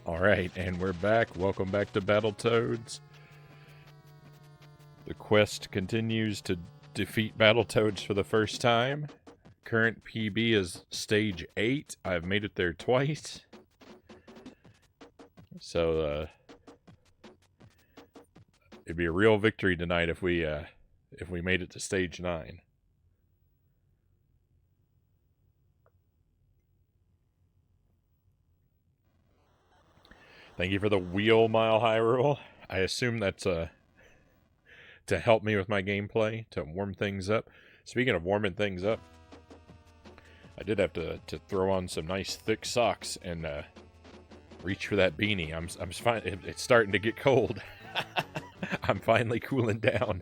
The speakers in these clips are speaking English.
Alright, and we're back. Welcome back to Battletoads. The quest continues to defeat Battletoads for the first time. Current PB is stage 8. I've made it there twice. So, it'd be a real victory tonight if we made it to stage 9. Thank you for the wheel, Mile High Rule. I assume that's to help me with my gameplay, to warm things up. Speaking of warming things up, I did have to throw on some nice thick socks and reach for that beanie. I'm fine. It's starting to get cold. I'm finally cooling down.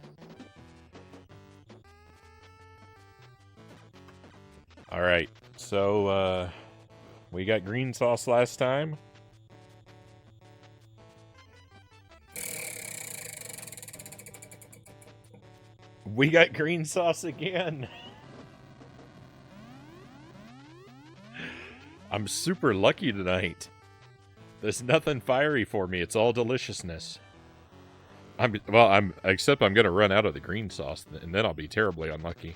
All right, so we got green sauce last time. We got green sauce again. I'm super lucky tonight. There's nothing fiery for me. It's all deliciousness. Except I'm gonna run out of the green sauce, and then I'll be terribly unlucky.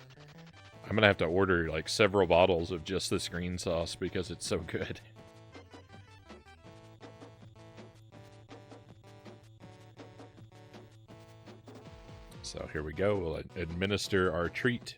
I'm gonna have to order like several bottles of just this green sauce because it's so good. So here we go. We'll administer our treat.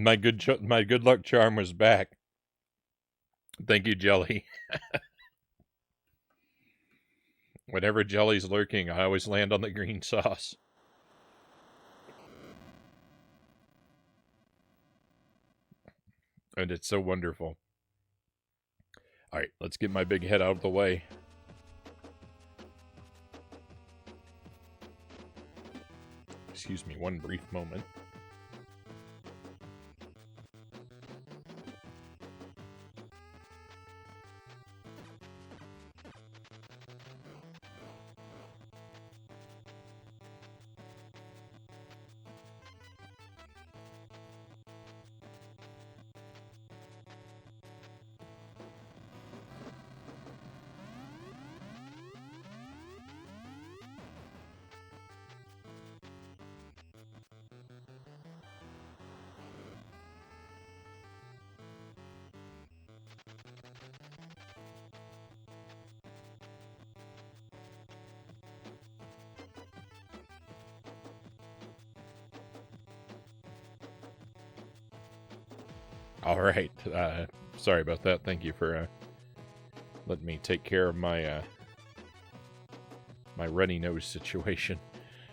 My good luck charm was back. Thank you, Jelly. Whenever Jelly's lurking, I always land on the green sauce. And it's so wonderful. Alright, let's get my big head out of the way. Excuse me, one brief moment. All right. Sorry about that. Thank you for letting me take care of my my runny nose situation.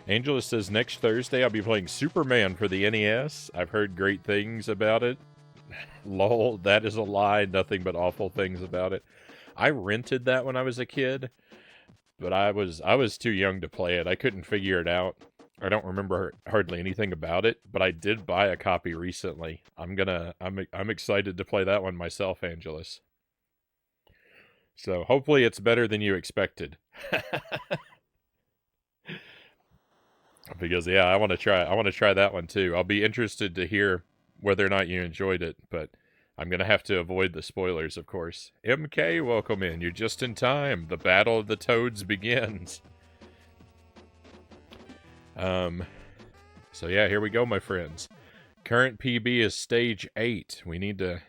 Angela says next Thursday I'll be playing Superman for the NES. I've heard great things about it. Lol, that is a lie. Nothing but awful things about it. I rented that when I was a kid, but I was too young to play it. I couldn't figure it out. I don't remember hardly anything about it, but I did buy a copy recently. I'm excited to play that one myself, Angelus. So hopefully it's better than you expected. Because yeah, I want to try that one too. I'll be interested to hear whether or not you enjoyed it, but I'm going to have to avoid the spoilers, of course. MK, welcome in. You're just in time. The Battle of the Toads begins. So yeah, here we go, my friends. Current PB is stage 8. We need to...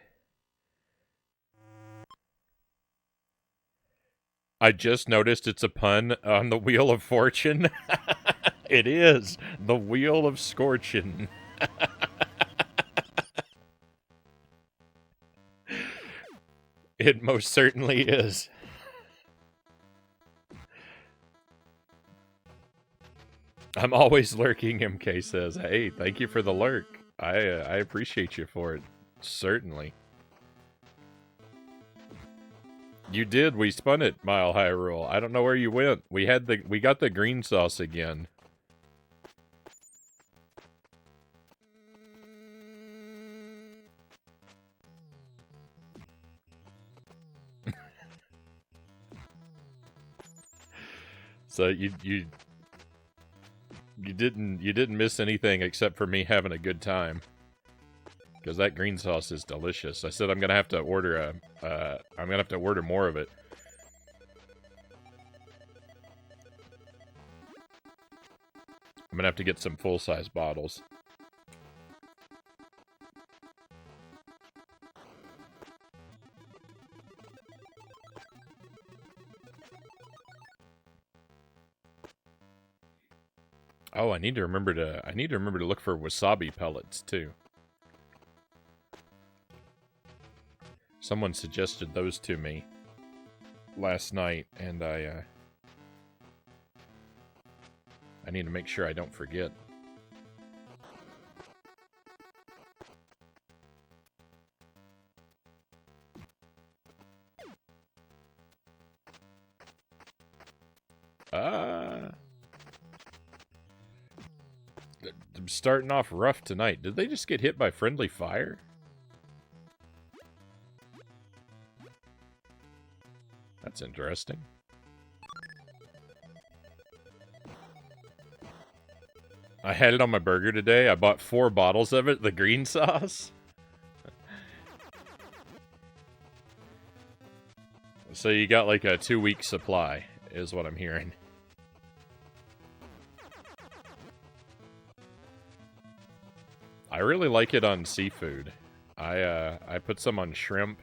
I just noticed it's a pun on the Wheel of Fortune. It is. The Wheel of Scorchin'. It most certainly is. I'm always lurking, MK says. Hey, thank you for the lurk. I appreciate you for it. Certainly. You did. We spun it, Mile High Rule. I don't know where you went. We got the green sauce again. So you didn't miss anything except for me having a good time. Because that green sauce is delicious. I said I'm gonna have to order more of it. I'm gonna have to get some full-size bottles. Oh, I need to remember to look for wasabi pellets too. Someone suggested those to me last night, and I need to make sure I don't forget. I'm starting off rough tonight. Did they just get hit by friendly fire? That's interesting. I had it on my burger today. I bought 4 bottles of it, the green sauce. So you got like a 2-week supply, is what I'm hearing. I really like it on seafood. I put some on shrimp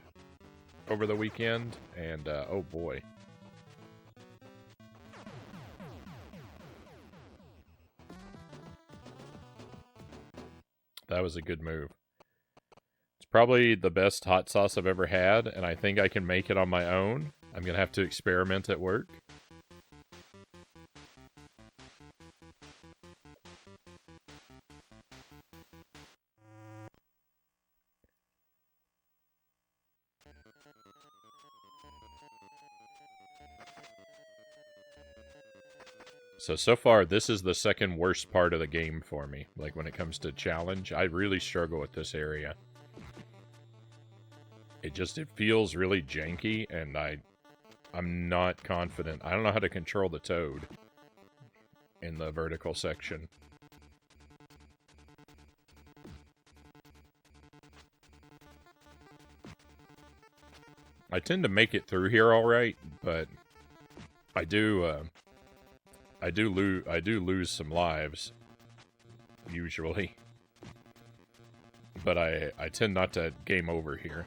over the weekend, and oh boy. That was a good move. It's probably the best hot sauce I've ever had, and I think I can make it on my own. I'm gonna have to experiment at work. So far, this is the second worst part of the game for me. Like, when it comes to challenge, I really struggle with this area. It feels really janky, and I'm not confident. I don't know how to control the toad in the vertical section. I tend to make it through here all right, but I do lose some lives, usually. But I tend not to game over here.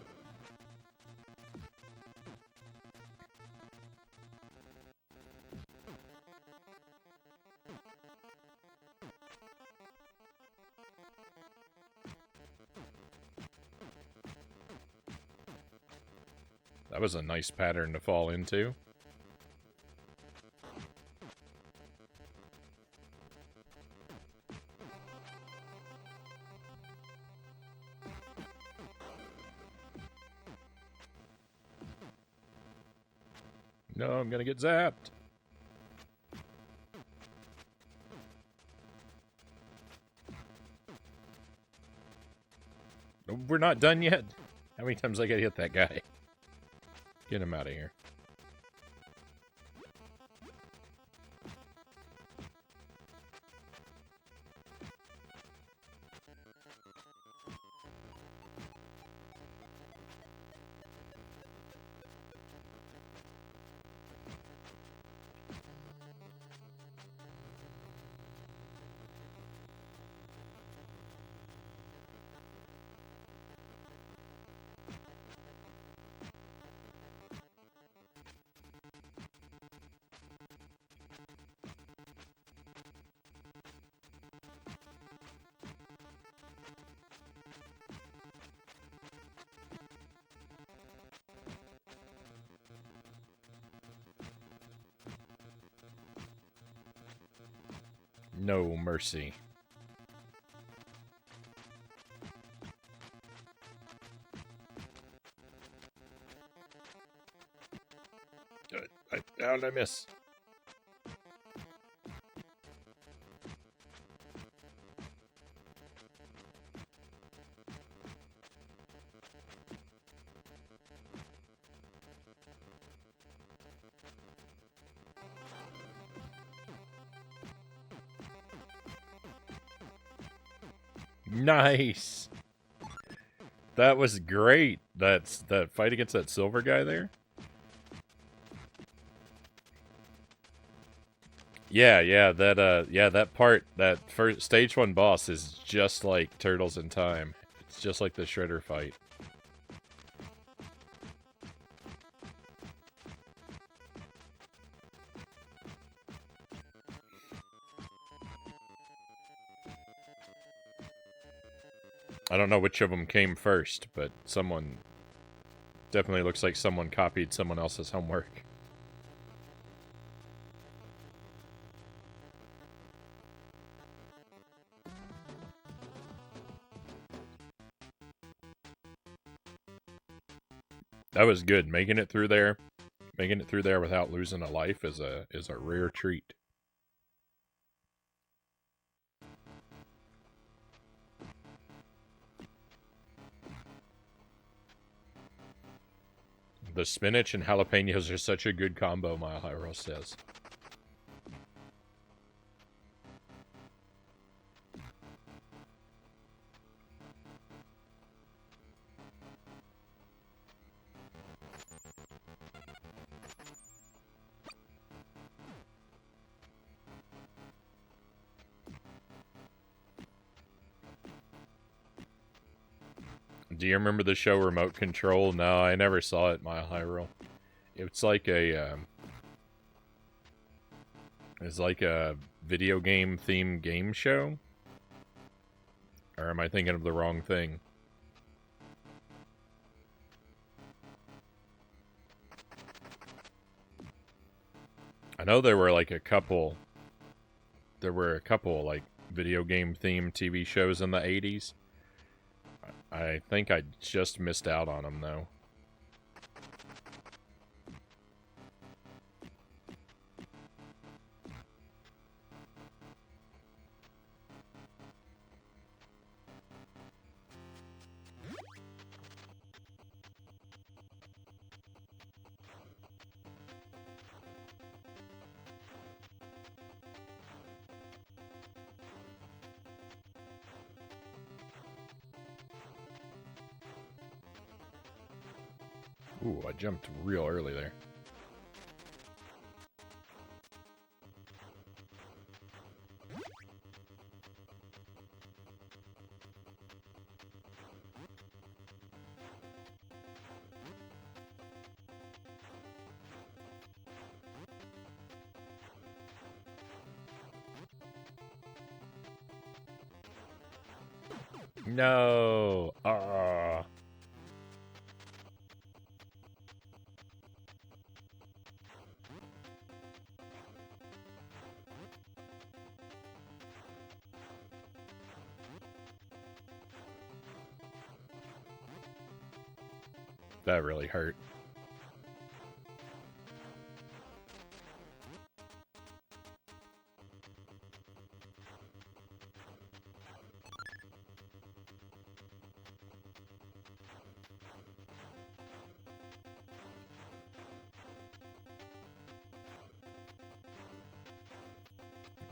That was a nice pattern to fall into. No, I'm gonna get zapped. We're not done yet. How many times I gotta hit that guy? Get him out of here. No mercy. How did I miss? Nice. That was great. That's that fight against that silver guy there. Yeah, that part, that first stage 1 boss is just like Turtles in Time. It's just like the Shredder fight. I don't know which of them came first, but someone definitely looks like someone copied someone else's homework. That was good. Making it through there without losing a life is a rare treat. The spinach and jalapenos are such a good combo, Mile High Roll says. Do you remember the show Remote Control? No, I never saw it, Mile High Roll. It's like a video game themed game show? Or am I thinking of the wrong thing? I know there were a couple like video game themed TV shows in the 80s. I think I just missed out on them though. Ooh, I jumped real early there. No. That really hurt.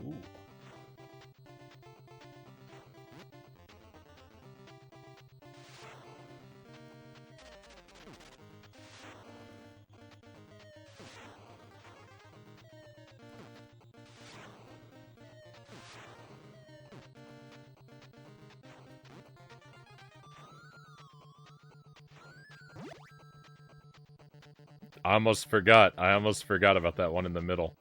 Ooh. I almost forgot about that one in the middle.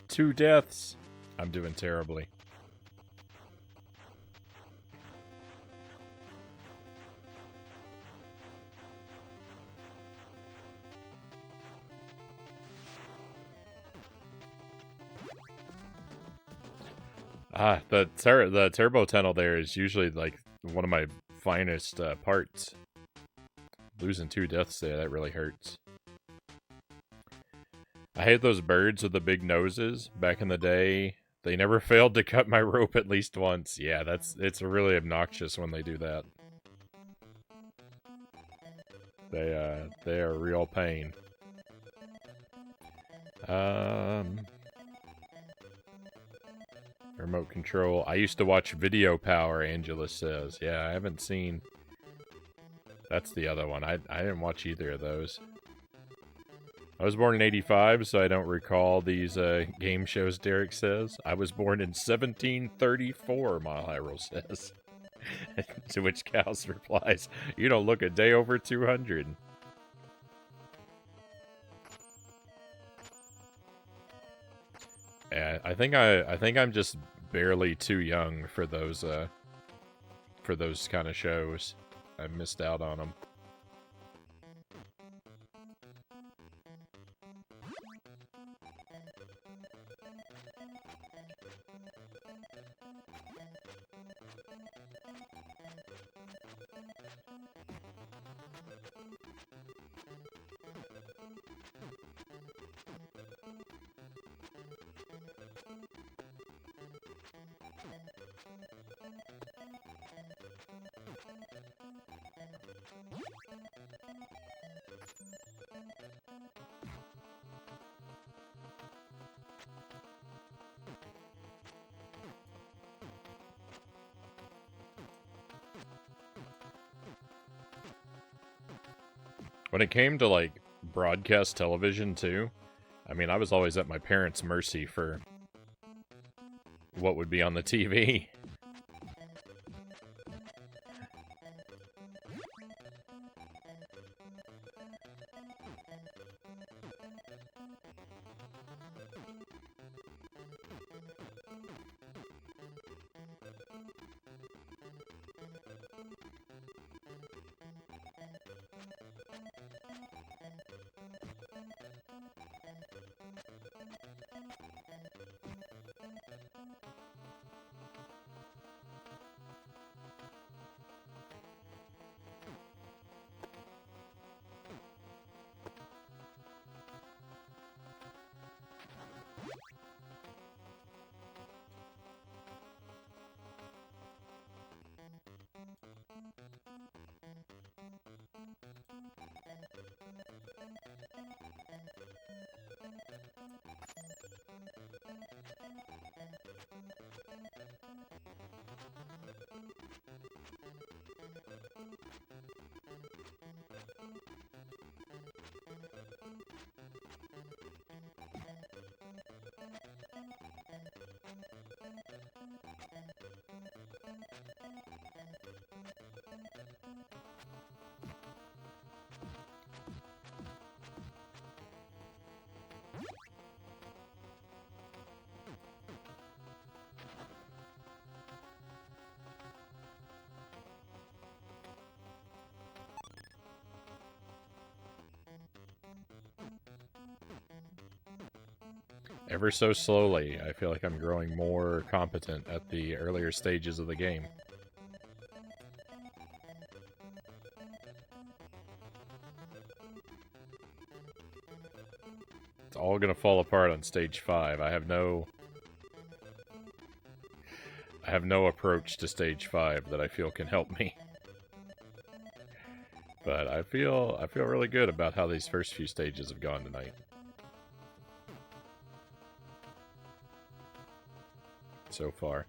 Two deaths. I'm doing terribly. The turbo tunnel there is usually like one of my finest parts. Losing 2 deaths there, that really hurts. I hate those birds with the big noses. Back in the day, they never failed to cut my rope at least once. Yeah, it's really obnoxious when they do that. They are real pain. Remote control. I used to watch Video Power, Angela says. Yeah, I haven't seen... That's the other one. I didn't watch either of those. I was born in 85, so I don't recall these game shows, Derek says. I was born in 1734, Mile High Roll says. To which Cows replies, you don't look a day over 200. Yeah, I think I'm just barely too young for those kind of shows. I missed out on them. When it came to, like, broadcast television, too, I mean, I was always at my parents' mercy for what would be on the TV. Ever so slowly, I feel like I'm growing more competent at the earlier stages of the game. It's all gonna fall apart on stage 5. I have no approach to stage 5 that I feel can help me. But I feel really good about how these first few stages have gone tonight. So far.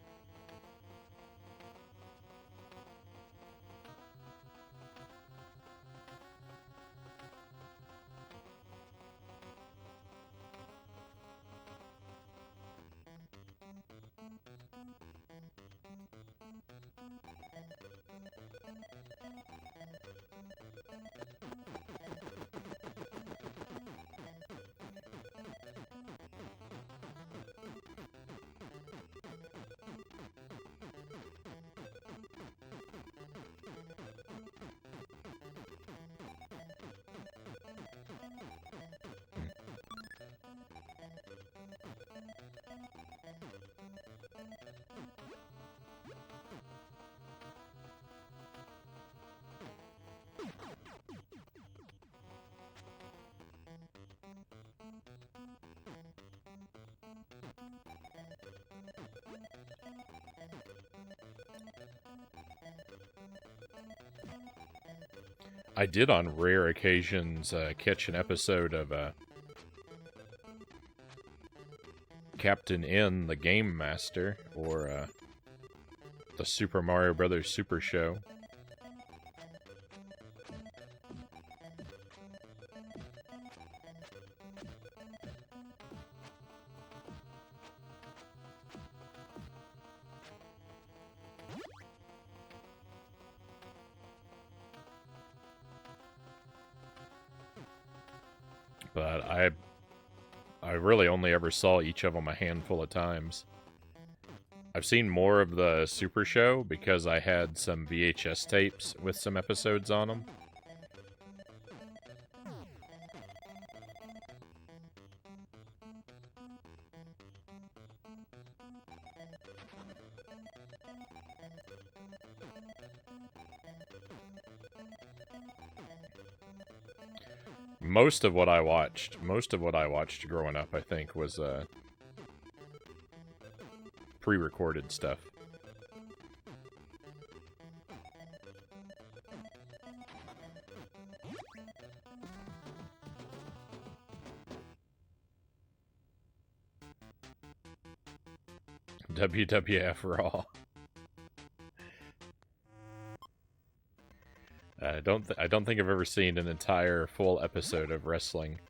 I did on rare occasions catch an episode of Captain N, the Game Master, or the Super Mario Brothers Super Show. But I really only ever saw each of them a handful of times. I've seen more of the Super Show because I had some VHS tapes with some episodes on them. Most of what I watched growing up, I think, was pre-recorded stuff. WWF Raw. I don't think I've ever seen an entire full episode of wrestling.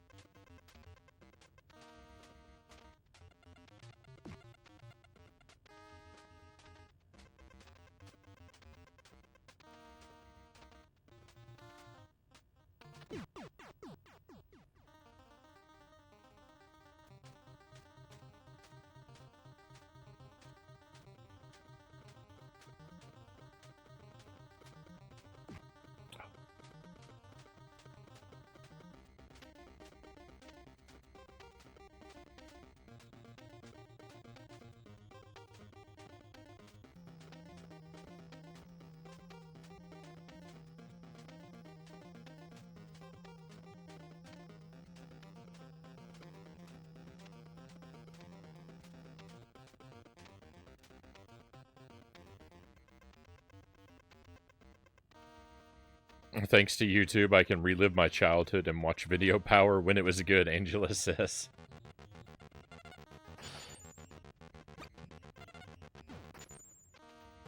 Thanks to YouTube, I can relive my childhood and watch Video Power when it was good, Angela says.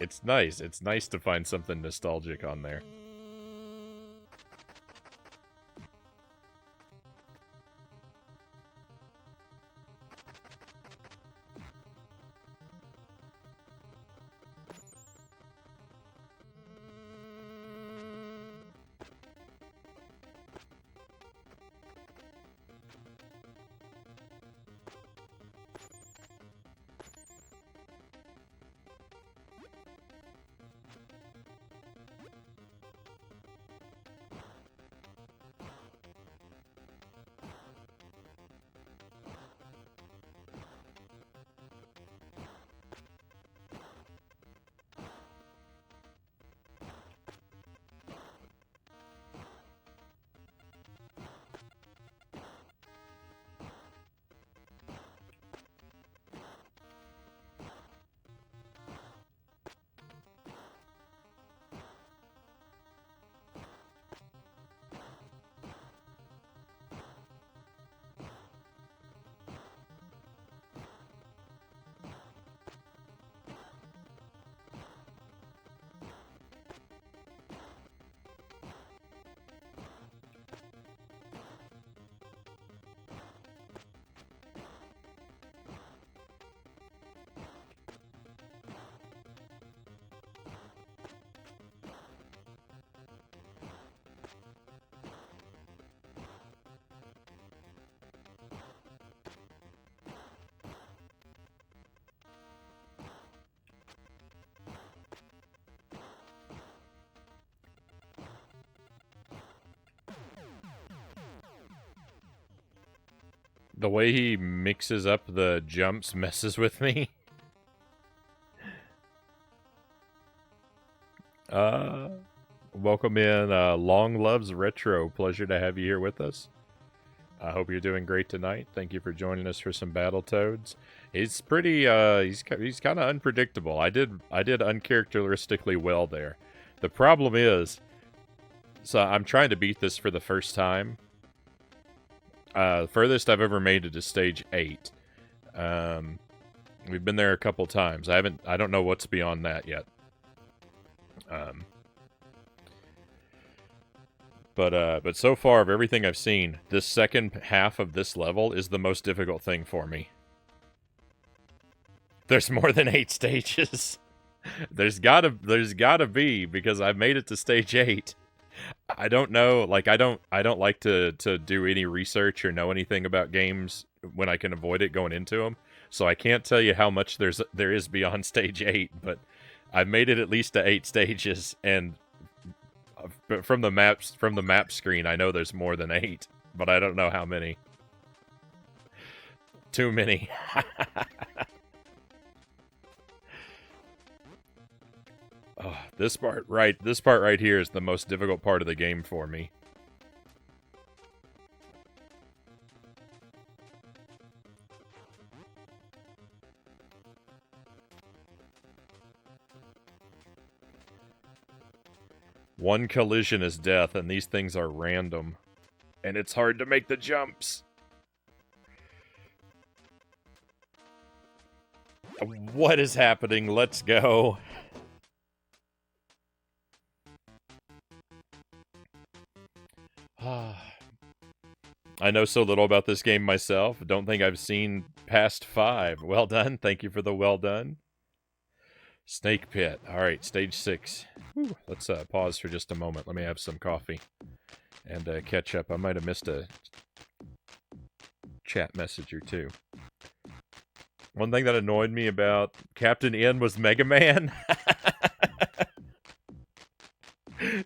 It's nice. It's nice to find something nostalgic on there. The way he mixes up the jumps messes with me. Welcome in, Long Loves Retro. Pleasure to have you here with us. I hope you're doing great tonight. Thank you for joining us for some Battletoads. He's pretty, he's kind of unpredictable. I did uncharacteristically well there. The problem is, So I'm trying to beat this for the first time. Furthest I've ever made it is stage 8. We've been there a couple times. I don't know what's beyond that yet. But so far of everything I've seen, this second half of this level is the most difficult thing for me. There's more than 8 stages. There's gotta be, because I've made it to stage 8. I don't know, like I don't like to do any research or know anything about games when I can avoid it going into them. So I can't tell you how much there is beyond stage 8, but I've made it at least to 8 stages, and from the map screen I know there's more than 8, but I don't know how many. Too many. Oh, this part right here is the most difficult part of the game for me. One collision is death, and these things are random. And it's hard to make the jumps. What is happening? Let's go. I know so little about this game myself. Don't think I've seen past 5. Well done. Thank you for the well done. Snake Pit. Alright, stage 6. Whew. Let's pause for just a moment. Let me have some coffee and catch up. I might have missed a chat message or two. One thing that annoyed me about Captain N was Mega Man.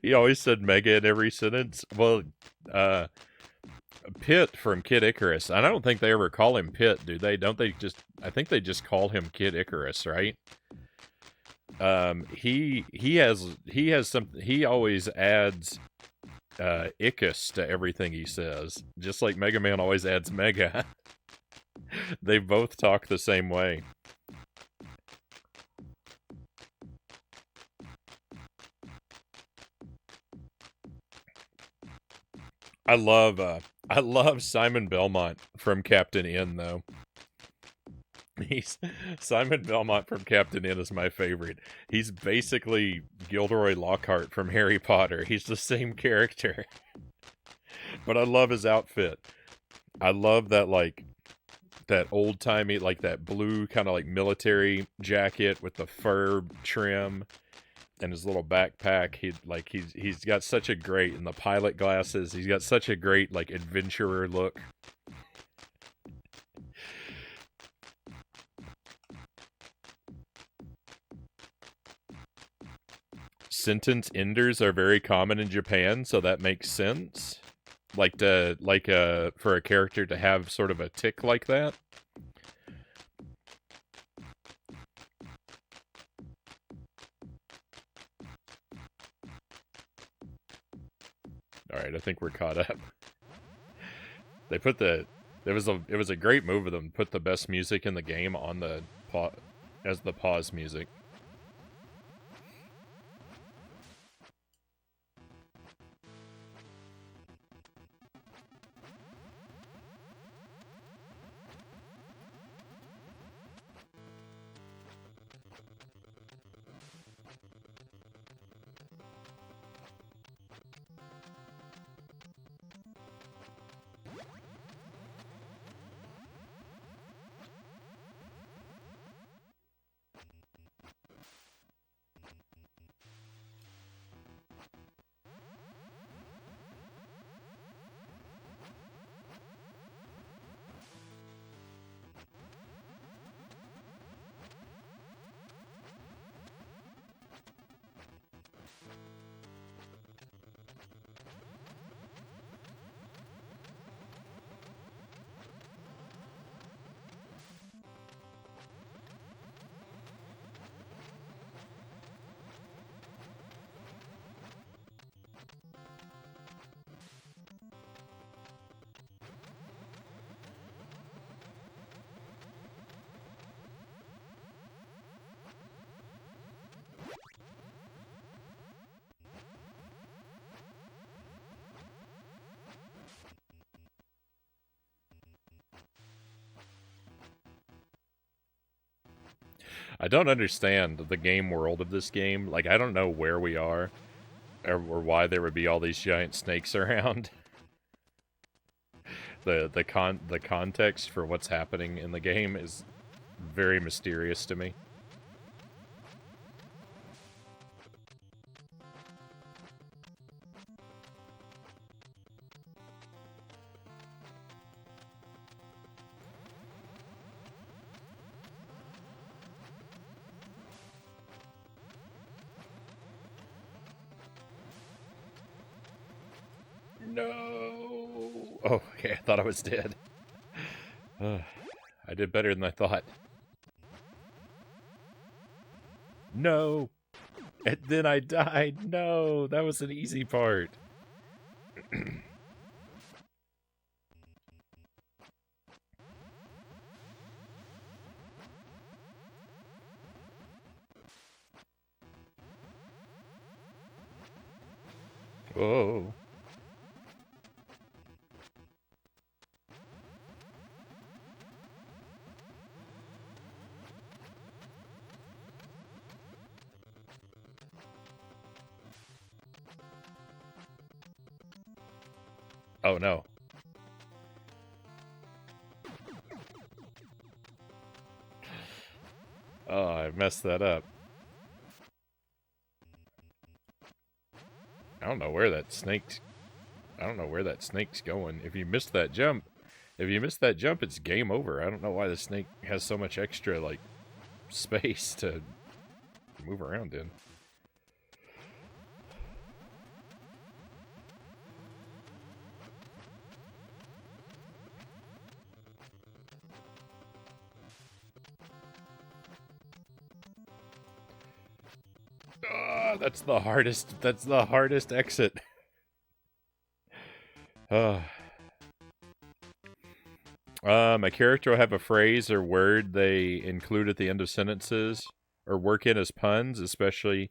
He always said Mega in every sentence. Well, Pit from Kid Icarus. And I don't think they ever call him Pit, do they? Don't they just... I think they just call him Kid Icarus, right? He has some... He always adds Icus to everything he says. Just like Mega Man always adds Mega. They both talk the same way. I love Simon Belmont from Captain N, though. Simon Belmont from Captain N is my favorite. He's basically Gilderoy Lockhart from Harry Potter. He's the same character. But I love his outfit. I love that, like, that old-timey, like, that blue kind of, like, military jacket with the fur trim and his little backpack. He's got such a great, and the pilot glasses, he's got such a great, like, adventurer look. Sentence enders are very common in Japan, so that makes sense. For a character to have sort of a tick like that. Alright, I think we're caught up. They put it was a great move of them to put the best music in the game on the as the pause music. I don't understand the game world of this game. Like, I don't know where we are or why there would be all these giant snakes around. The context for what's happening in the game is very mysterious to me. No! Oh, okay, I thought I was dead. I did better than I thought. No! And then I died. No, that was an easy part. Whoa. Oh, no. Oh, I messed that up. I don't know where that snake's... I don't know where that snake's going. If you missed that jump... If you missed that jump, it's game over. I don't know why the snake has so much extra, like, space to move around in. That's the hardest exit. My character will have a phrase or word they include at the end of sentences or work in as puns, especially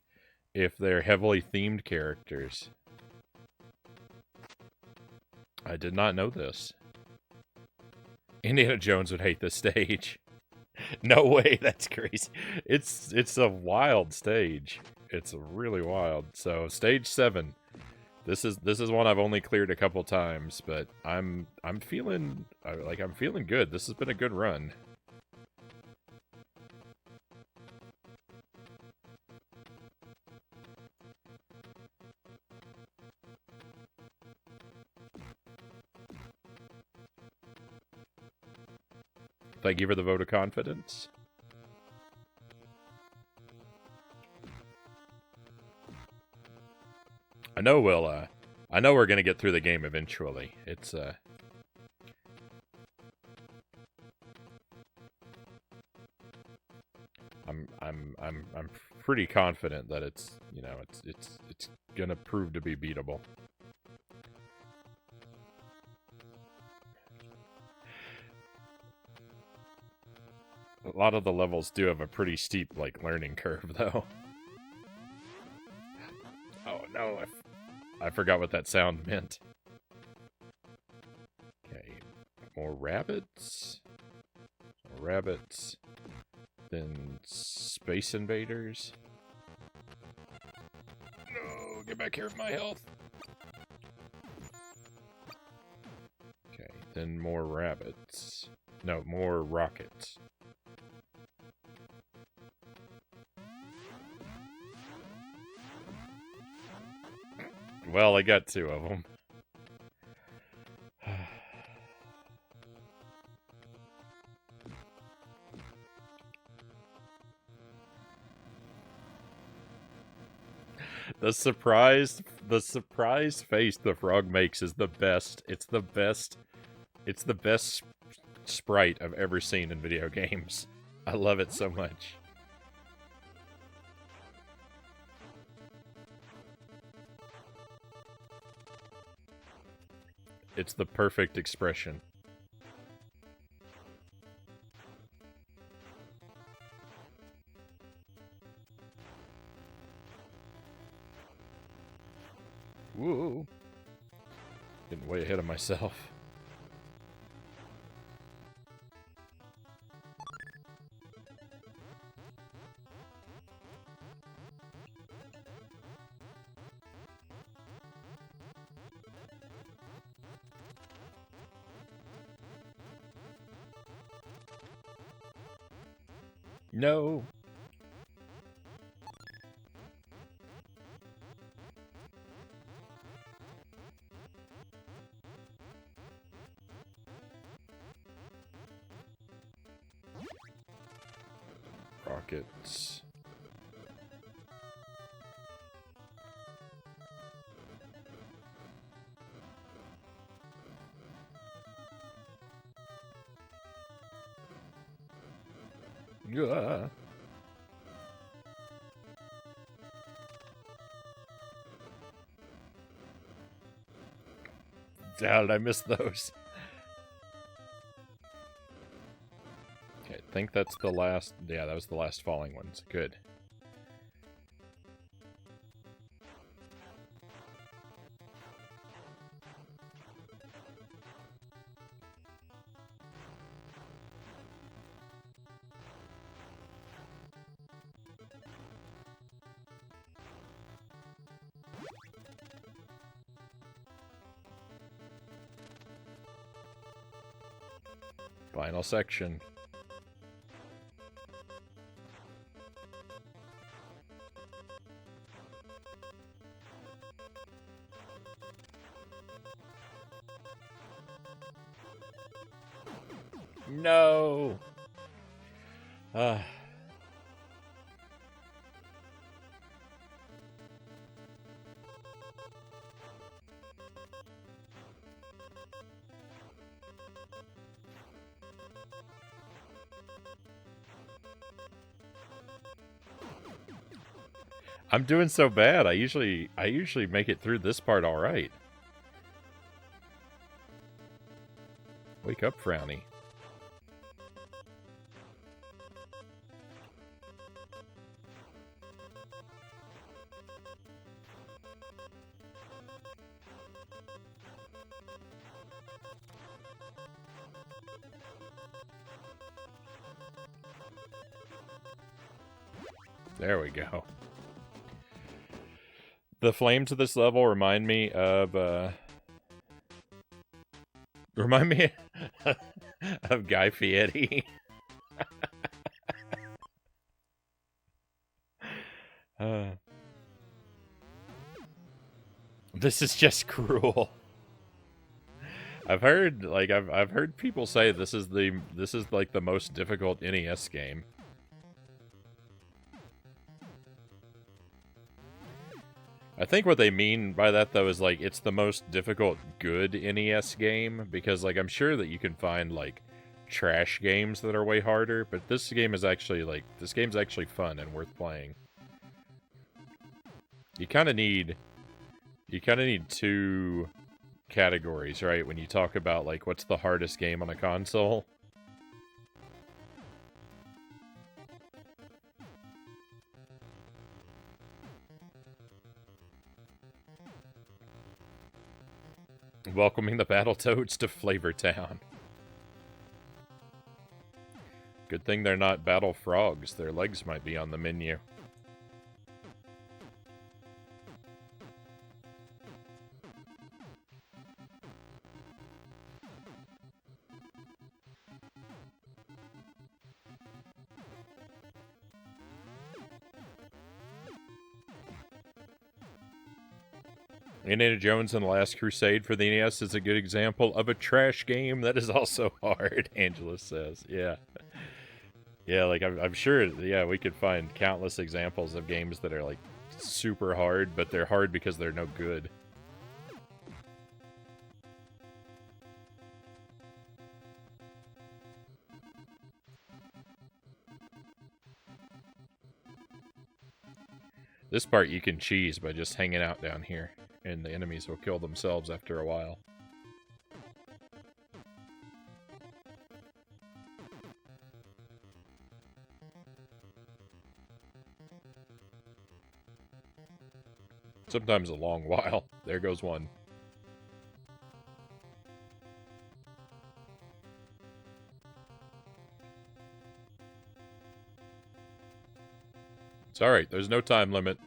if they're heavily themed characters. I did not know this. Indiana Jones would hate this stage. No way, that's crazy. It's a wild stage. It's really wild. So, stage 7. This is one I've only cleared a couple times, but I'm feeling good. This has been a good run. Thank you for the vote of confidence. I know we're gonna get through the game eventually. It's I'm pretty confident that it's, you know, it's gonna prove to be beatable. A lot of the levels do have a pretty steep, like, learning curve, though. Oh no, I forgot what that sound meant. Okay, more rabbits. More rabbits. Then Space Invaders. No, get back here with my health. Okay, then more rabbits. No, more rockets. Well, I got 2 of them. The surprised face the frog makes is the best. It's the best sprite I've ever seen in video games. I love it so much. It's the perfect expression. Woo! Getting way ahead of myself. No. Rockets. Yeah. How did I miss those? Okay, I think that's the last... Yeah, that was the last falling ones. Good. Final section. No! I'm doing so bad. I usually make it through this part all right. Wake up, Frownie. There we go. The flames of this level remind me of of Guy Fieri. This is just cruel. I've heard people say this is like the most difficult NES game. I think what they mean by that, though, is, like, it's the most difficult good NES game, because, like, I'm sure that you can find, like, trash games that are way harder, but this game is actually, like, this game's actually fun and worth playing. You kind of need two categories, right, when you talk about, like, what's the hardest game on a console? Welcoming the Battletoads to Flavor Town. Good thing they're not battle frogs. Their legs might be on the menu. Indiana Jones and the Last Crusade for the NES is a good example of a trash game that is also hard, Angela says. Yeah. Yeah, like, I'm sure, yeah, we could find countless examples of games that are, like, super hard, but they're hard because they're no good. This part you can cheese by just hanging out down here, and the enemies will kill themselves after a while. Sometimes a long while. There goes one. It's alright, there's no time limit.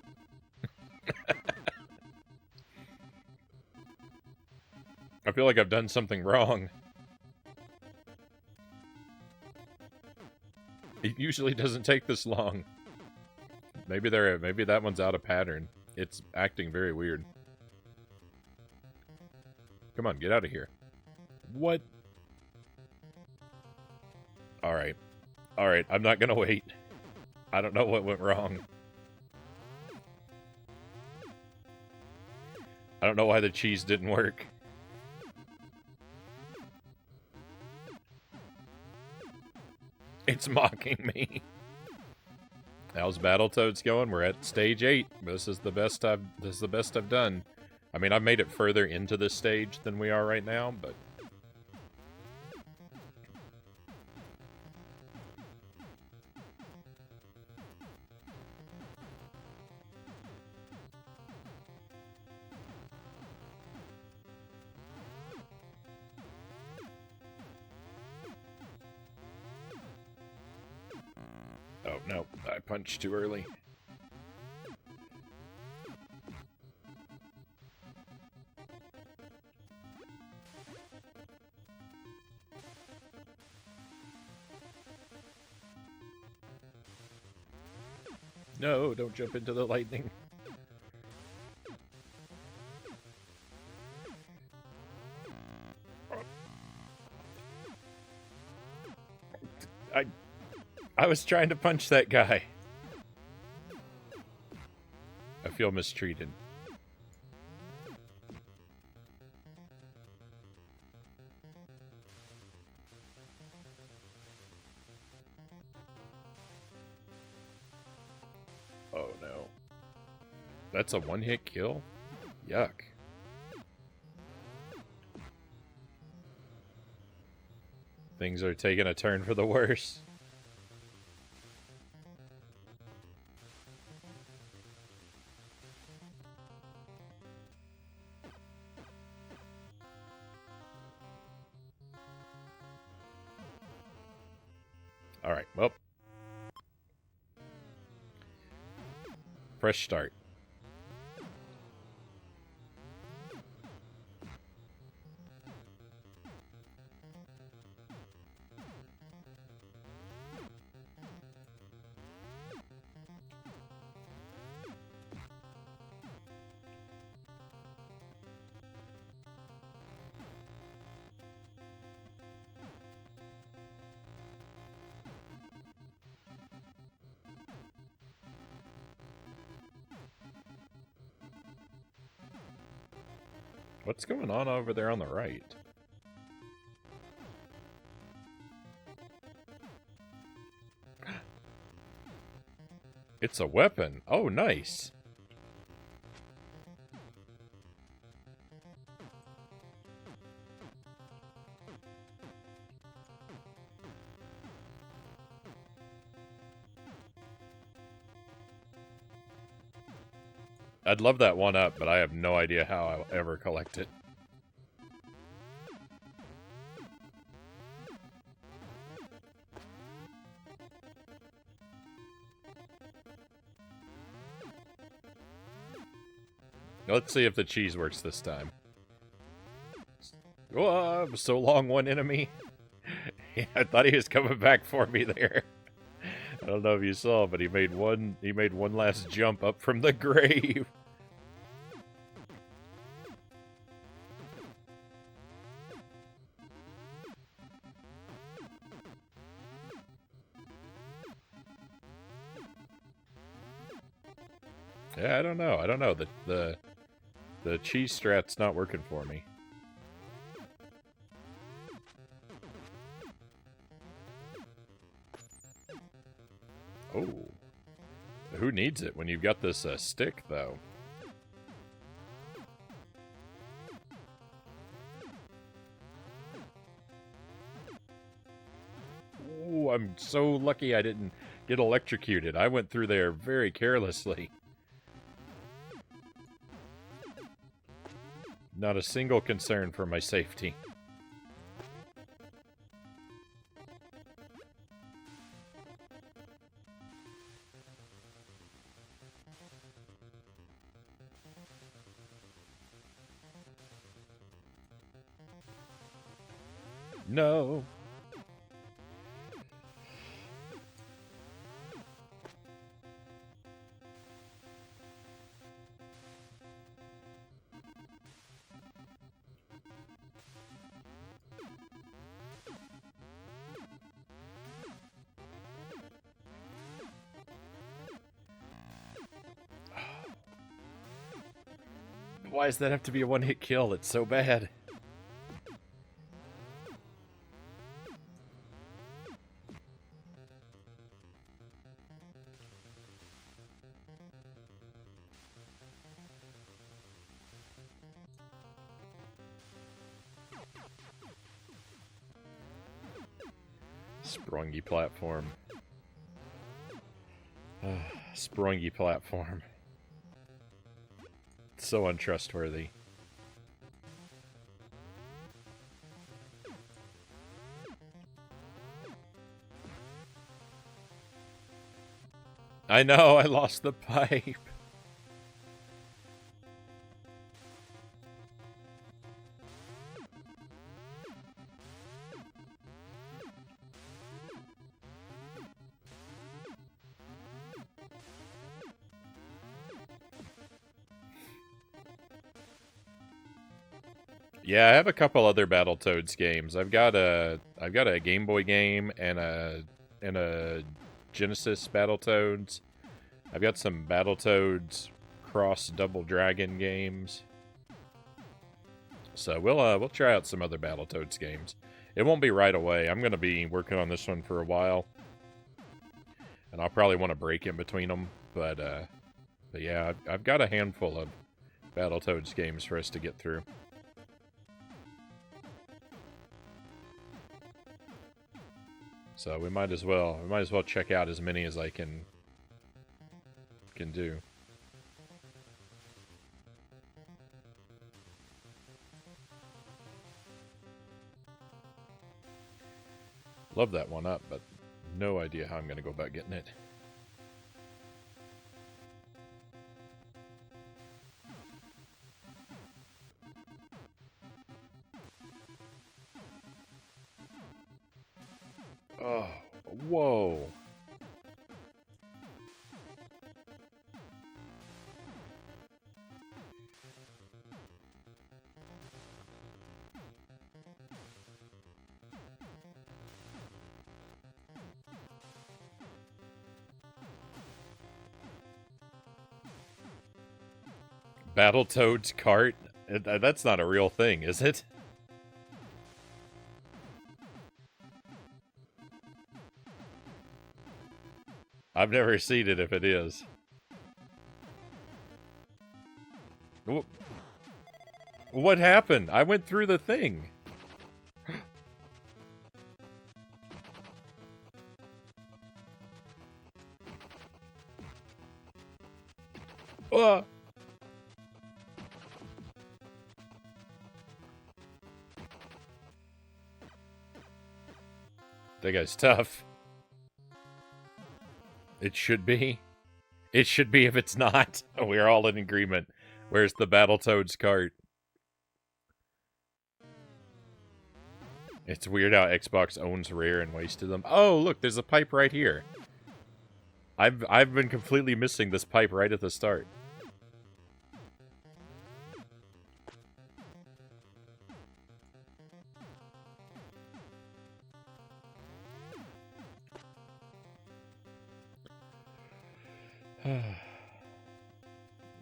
I feel like I've done something wrong. It usually doesn't take this long. Maybe that one's out of pattern. It's acting very weird. Come on, get out of here. What? Alright. Alright, I'm not gonna wait. I don't know what went wrong. I don't know why the cheese didn't work. It's mocking me. How's Battletoads going? We're at stage 8. This is the best I've done. I mean, I've made it further into this stage than we are right now, but oh no, I punched too early. No, don't jump into the lightning. I was trying to punch that guy. I feel mistreated. Oh no. That's a one-hit kill? Yuck. Things are taking a turn for the worse. Alright, well. Fresh start. What's going on over there on the right? It's a weapon. Oh, nice. I'd love that one up, but I have no idea how I'll ever collect it. Let's see if the cheese works this time. Oh, so long, one enemy. I thought he was coming back for me there. I don't know if you saw, but he made one last jump up from the grave. Yeah, I don't know. The cheese strat's not working for me. Oh. Who needs it when you've got this stick, though? Ooh, I'm so lucky I didn't get electrocuted. I went through there very carelessly. Not a single concern for my safety. No. Why does that have to be a one-hit kill? It's so bad. Sprungy platform. Sprungy platform. So untrustworthy. I know, I lost the pipe. Yeah, I have a couple other Battletoads games. I've got a Game Boy game and a Genesis Battletoads. I've got some Battletoads Cross Double Dragon games. So we'll try out some other Battletoads games. It won't be right away. I'm gonna be working on this one for a while, and I'll probably want to break in between them. But yeah, I've got a handful of Battletoads games for us to get through. So we might as well check out as many as I can do. Love that one up, but no idea how I'm going to go about getting it. Oh, whoa. Battletoads cart? That's not a real thing, is it? I've never seen it if it is. What happened? I went through the thing. That guy's tough. It should be. It should be if it's not. We're all in agreement. Where's the Battletoads cart? It's weird how Xbox owns Rare and wasted them. Oh, look, there's a pipe right here. I've been completely missing this pipe right at the start.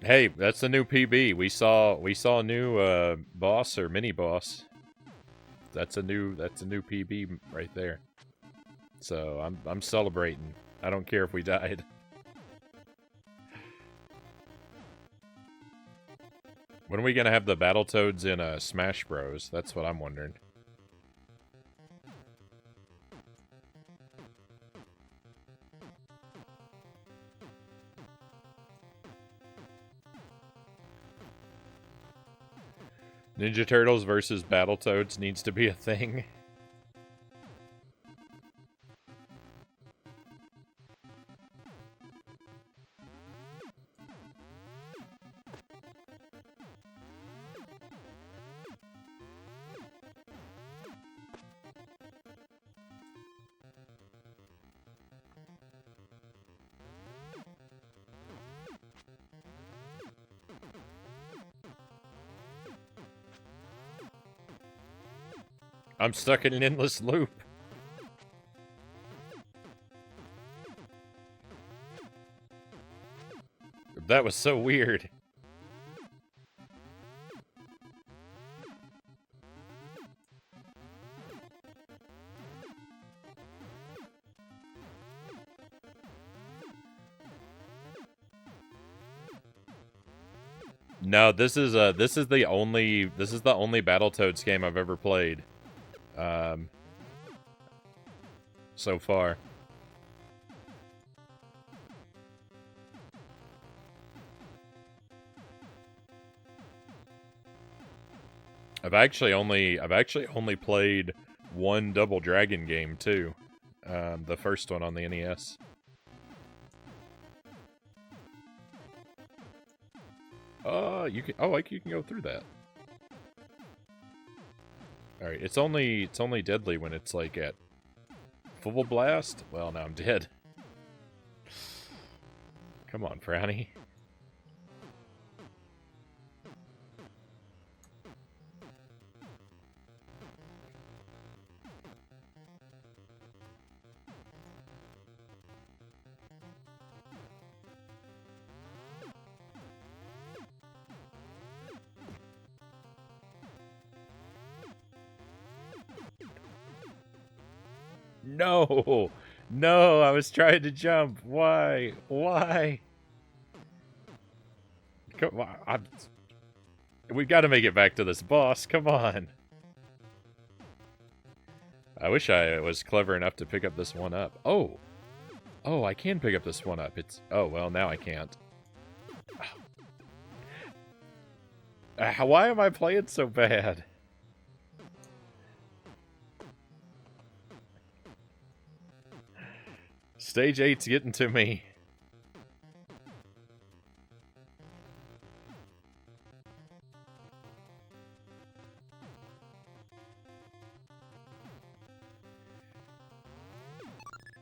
Hey, that's the new PB. We saw a new boss or mini boss. That's a new PB right there. So I'm celebrating. I don't care if we died. When are we gonna have the Battletoads in Smash Bros? That's what I'm wondering. Ninja Turtles versus Battletoads needs to be a thing. I'm stuck in an endless loop. That was so weird. No, this is the only Battletoads game I've ever played. So far. I've actually only played one Double Dragon game too. The first one on the NES. You can you can go through that. All right, it's only deadly when it's like at full blast. Well, now I'm dead. Come on, Frownie. No! No, I was trying to jump. Why? Why? Come on. We've got to make it back to this boss. Come on. I wish I was clever enough to pick up this one up. Oh! Oh, I can pick up this one up. It's... Oh, well, now I can't. Why am I playing so bad? Stage 8's getting to me.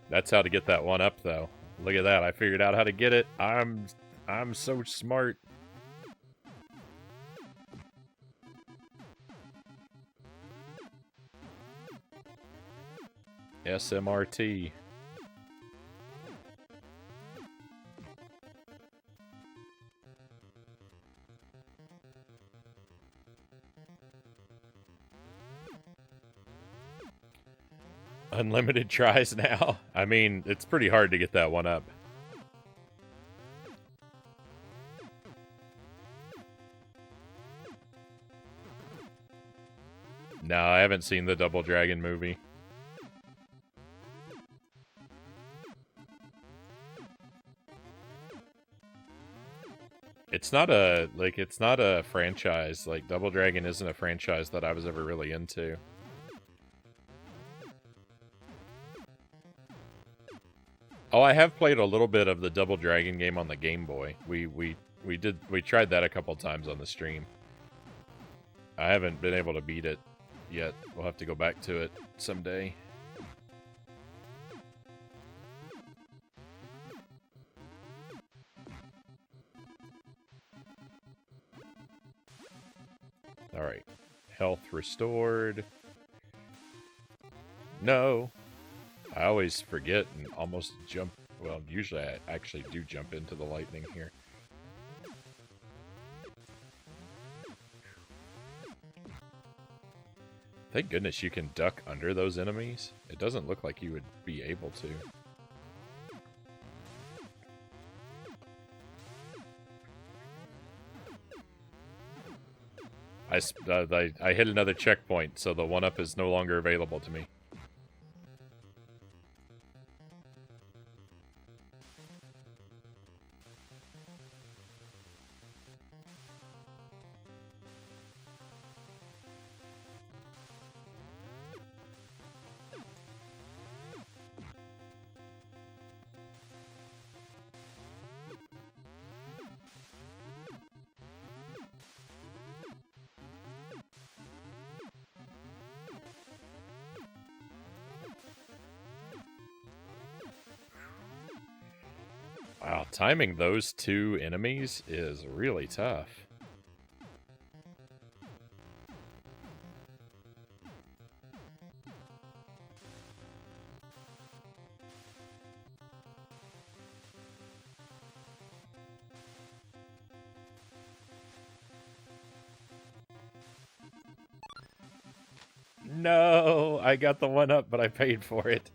That's how to get that one up, though. Look at that. I figured out how to get it. I'm so smart. SMRT. Unlimited tries now. I mean, it's pretty hard to get that one up. No, I haven't seen the Double Dragon movie. It's not a franchise. Like, Double Dragon isn't a franchise that I was ever really into. Oh, I have played a little bit of the Double Dragon game on the Game Boy. We tried that a couple times on the stream. I haven't been able to beat it yet. We'll have to go back to it someday. Alright. Health restored. No. I always forget and almost jump. Well, usually I actually do jump into the lightning here. Thank goodness you can duck under those enemies. It doesn't look like you would be able to. I hit another checkpoint, so the 1-up is no longer available to me. Wow, timing those two enemies is really tough. No, I got the 1-up, but I paid for it.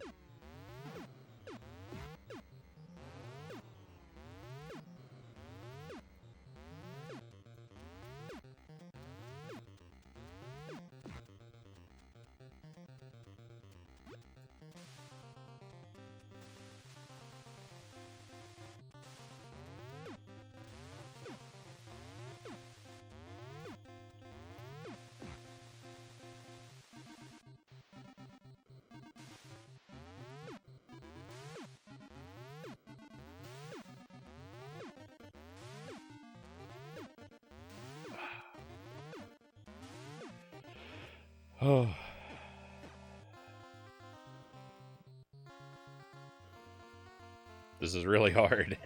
Oh. This is really hard.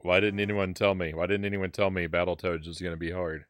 Why didn't anyone tell me? Why didn't anyone tell me Battletoads was going to be hard?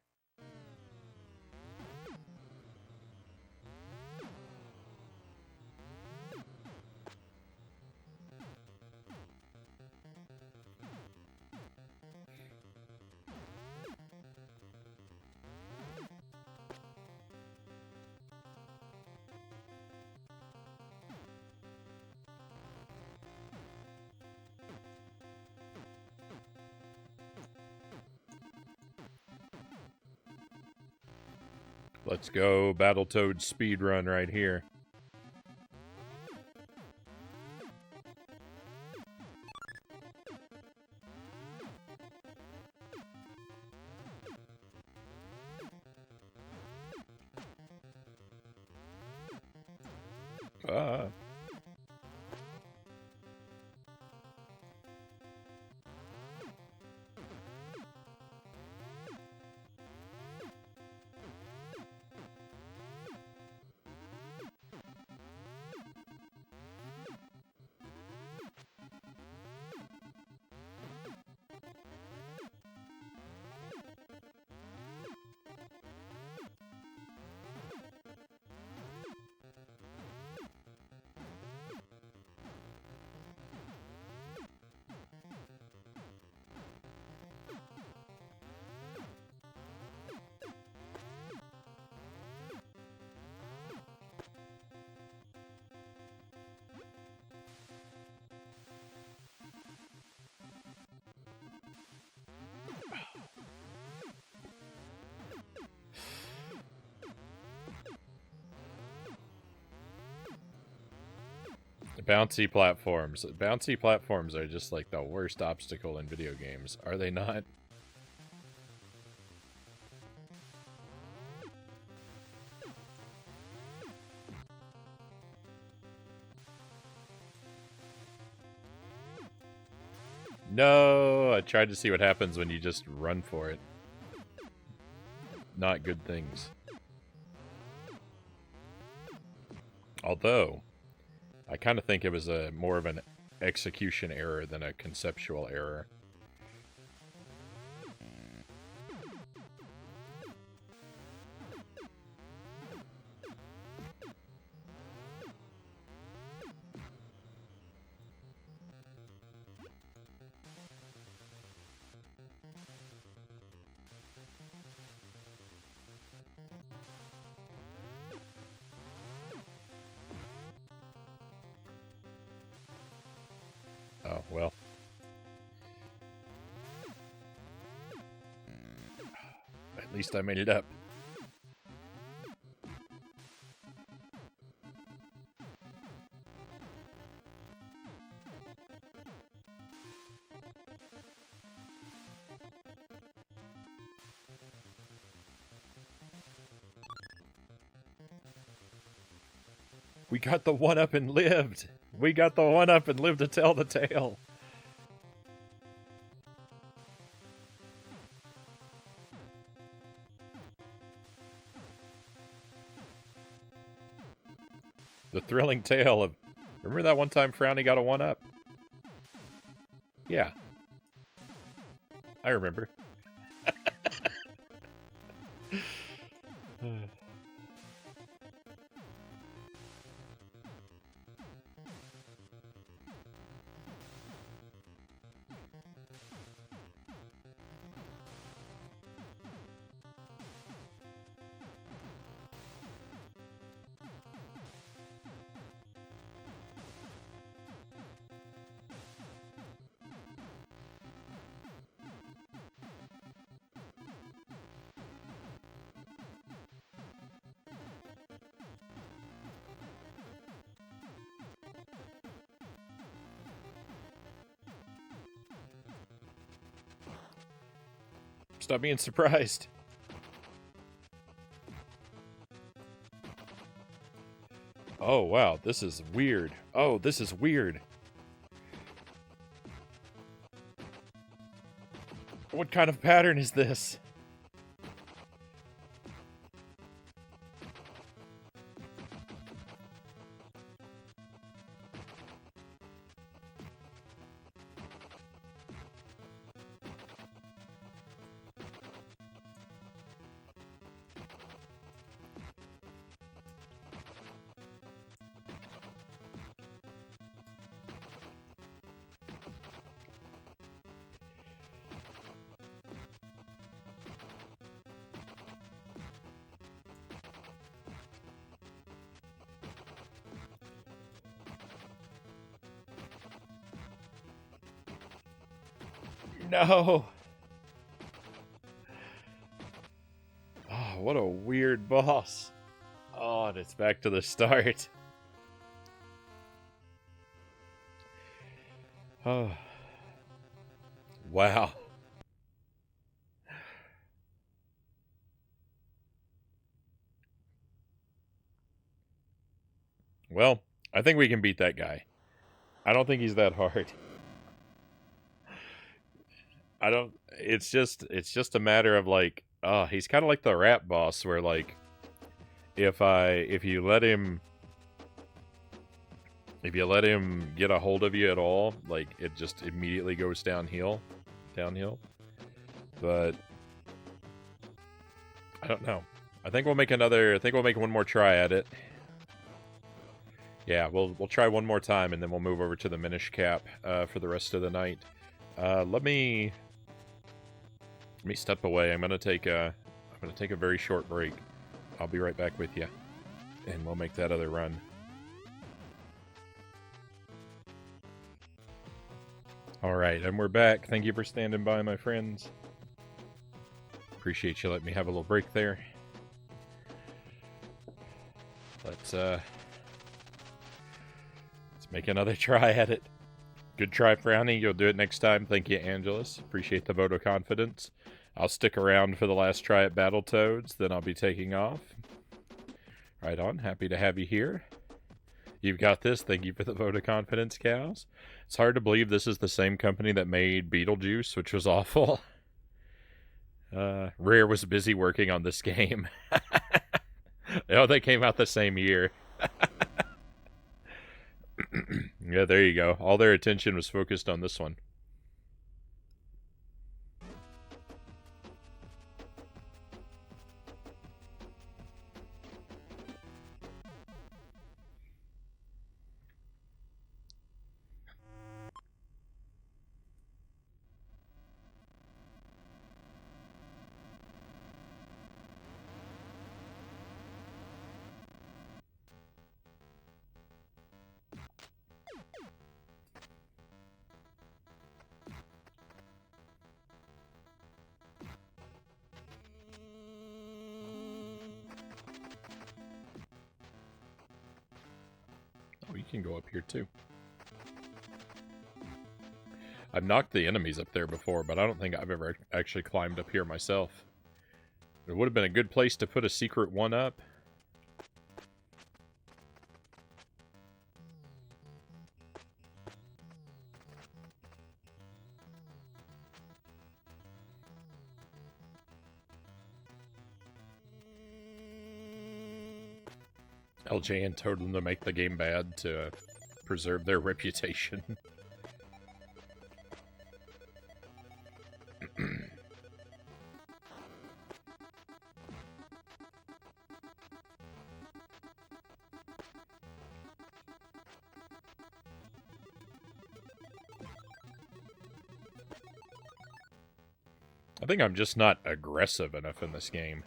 Let's go Battletoads speedrun right here. Ah. Bouncy platforms. Bouncy platforms are just like the worst obstacle in video games, are they not? No, I tried to see what happens when you just run for it. Not good things. Although, I kind of think it was more of an execution error than a conceptual error. Oh, well. At least I made it up. We got the one-up and lived! We got the one-up and lived to tell the tale! The thrilling tale of... Remember that one time Frownie got a one-up? Yeah. I remember. Stop being surprised. Oh, wow. This is weird. Oh, this is weird. What kind of pattern is this? No! Oh, what a weird boss. Oh, and it's back to the start. Oh. Wow. Well, I think we can beat that guy. I don't think he's that hard. I don't it's just a matter of like, he's kind of like the rap boss where like if you let him get a hold of you at all, like it just immediately goes downhill. But I don't know. I think we'll make one more try at it. Yeah, we'll try one more time and then we'll move over to the Minish Cap for the rest of the night. Let me step away. I'm gonna take a very short break. I'll be right back with you, and we'll make that other run. All right, and we're back. Thank you for standing by, my friends. Appreciate you letting me have a little break there. Let's make another try at it. Good try, Frownie. You'll do it next time. Thank you, Angelus. Appreciate the vote of confidence. I'll stick around for the last try at Battletoads, then I'll be taking off. Right on. Happy to have you here. You've got this. Thank you for the vote of confidence, cows. It's hard to believe this is the same company that made Beetlejuice, which was awful. Rare was busy working on this game. Oh, they came out the same year. Yeah, there you go. All their attention was focused on this one. Oh, you can go up here too. I've knocked the enemies up there before, but I don't think I've ever actually climbed up here myself. It would have been a good place to put a secret one up. LJN told them to make the game bad to preserve their reputation. I think I'm just not aggressive enough in this game.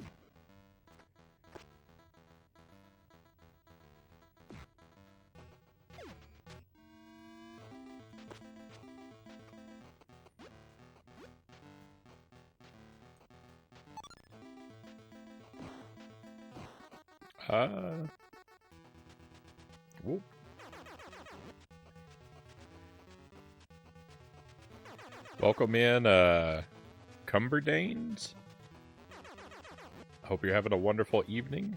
Whoop. Welcome in, Cumberdanes. Hope you're having a wonderful evening.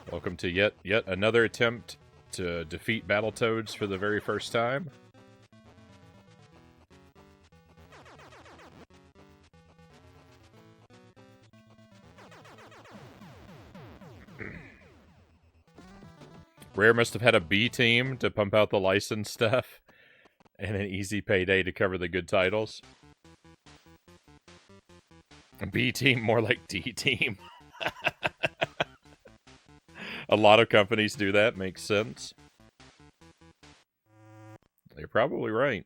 Welcome to yet another attempt to defeat Battletoads for the very first time. Rare must have had a B team to pump out the licensed stuff, and an easy payday to cover the good titles. B team, more like D team. A lot of companies do that, makes sense. You're probably right.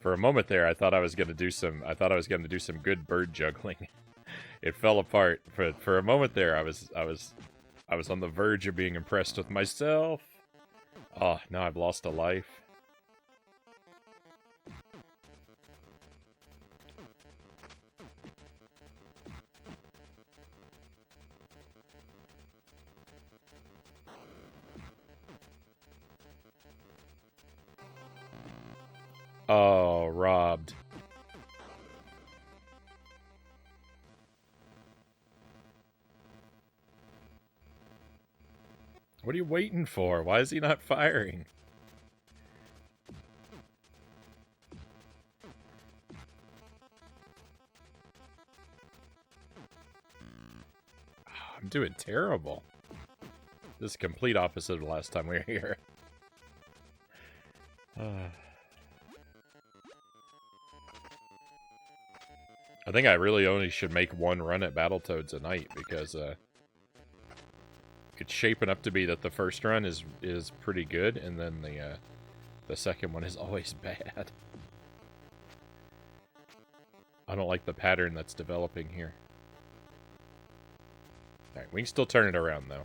For a moment there, I thought I was gonna do some. I thought I was gonna do some good bird juggling. It fell apart. But for a moment there, I was on the verge of being impressed with myself. Oh, now I've lost a life. Oh, robbed. What are you waiting for? Why is he not firing? I'm doing terrible. This is complete opposite of the last time we were here. I think I really only should make one run at Battletoads a night because it's shaping up to be that the first run is pretty good, and then the second one is always bad. I don't like the pattern that's developing here. Alright, we can still turn it around though.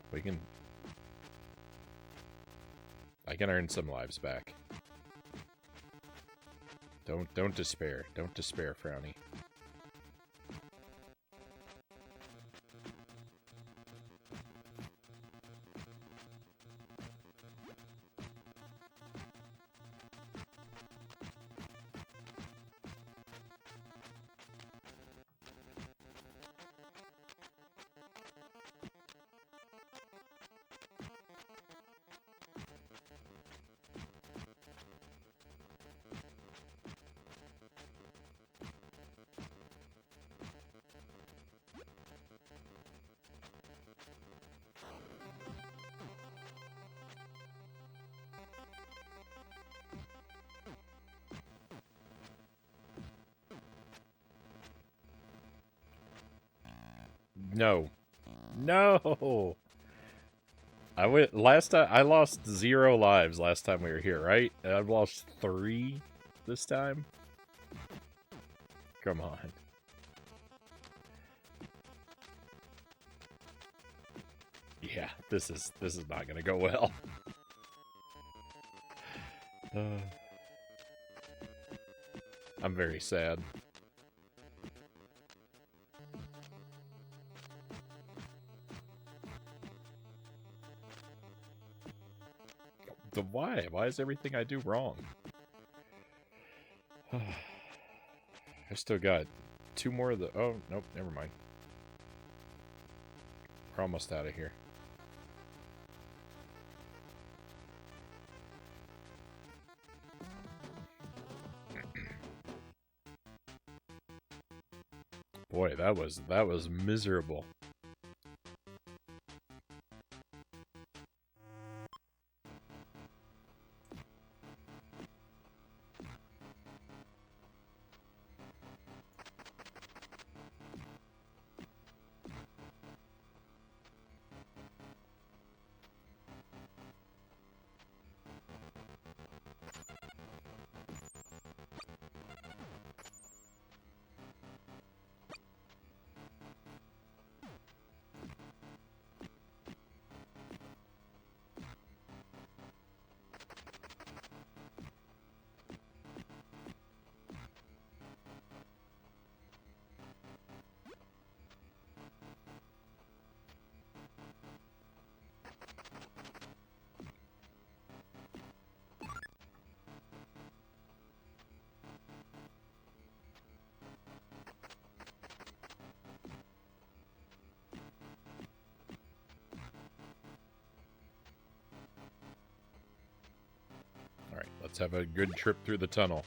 I can earn some lives back. Don't despair. Don't despair, Frownie. No. No! Last time I lost 0 lives last time we were here, right? And I've lost 3 this time. Come on. Yeah, this is not gonna go well. I'm very sad. Why? Why is everything I do wrong? I still got 2 more of the... Oh, nope, never mind. We're almost out of here. Boy, that was miserable. Alright, let's have a good trip through the tunnel.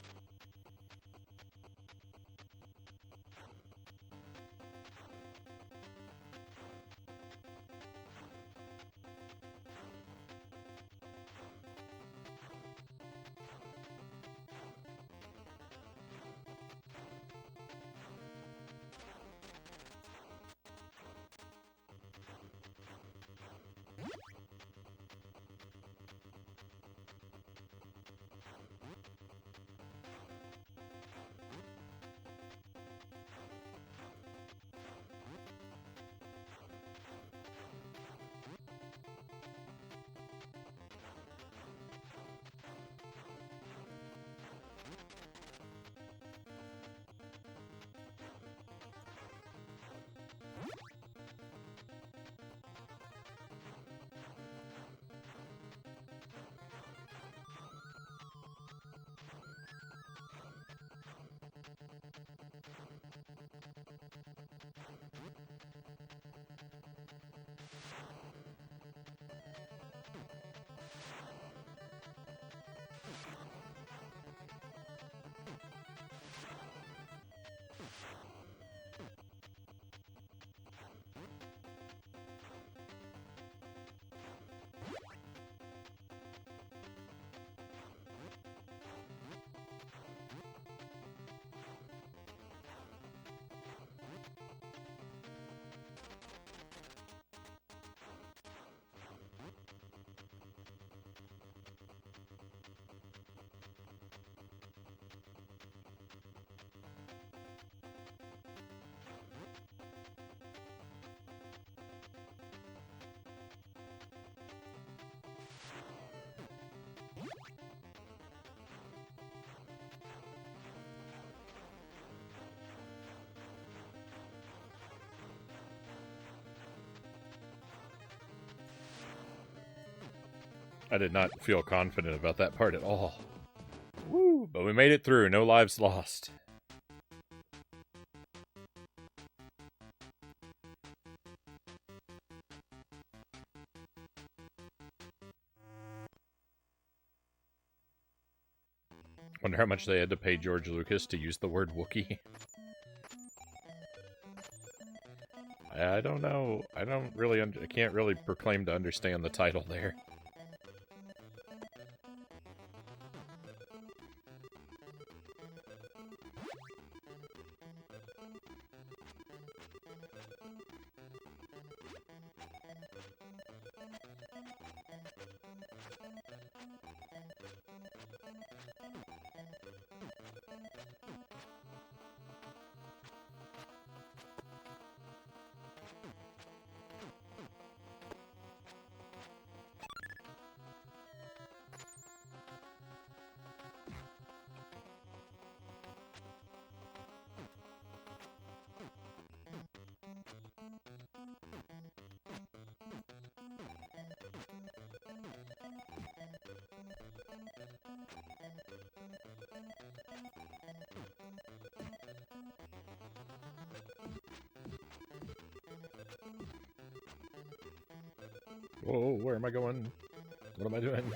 I did not feel confident about that part at all. Woo! But we made it through. No lives lost. Wonder how much they had to pay George Lucas to use the word Wookiee. I don't know. I don't really. I can't really proclaim to understand the title there. Whoa, where am I going? What am I doing?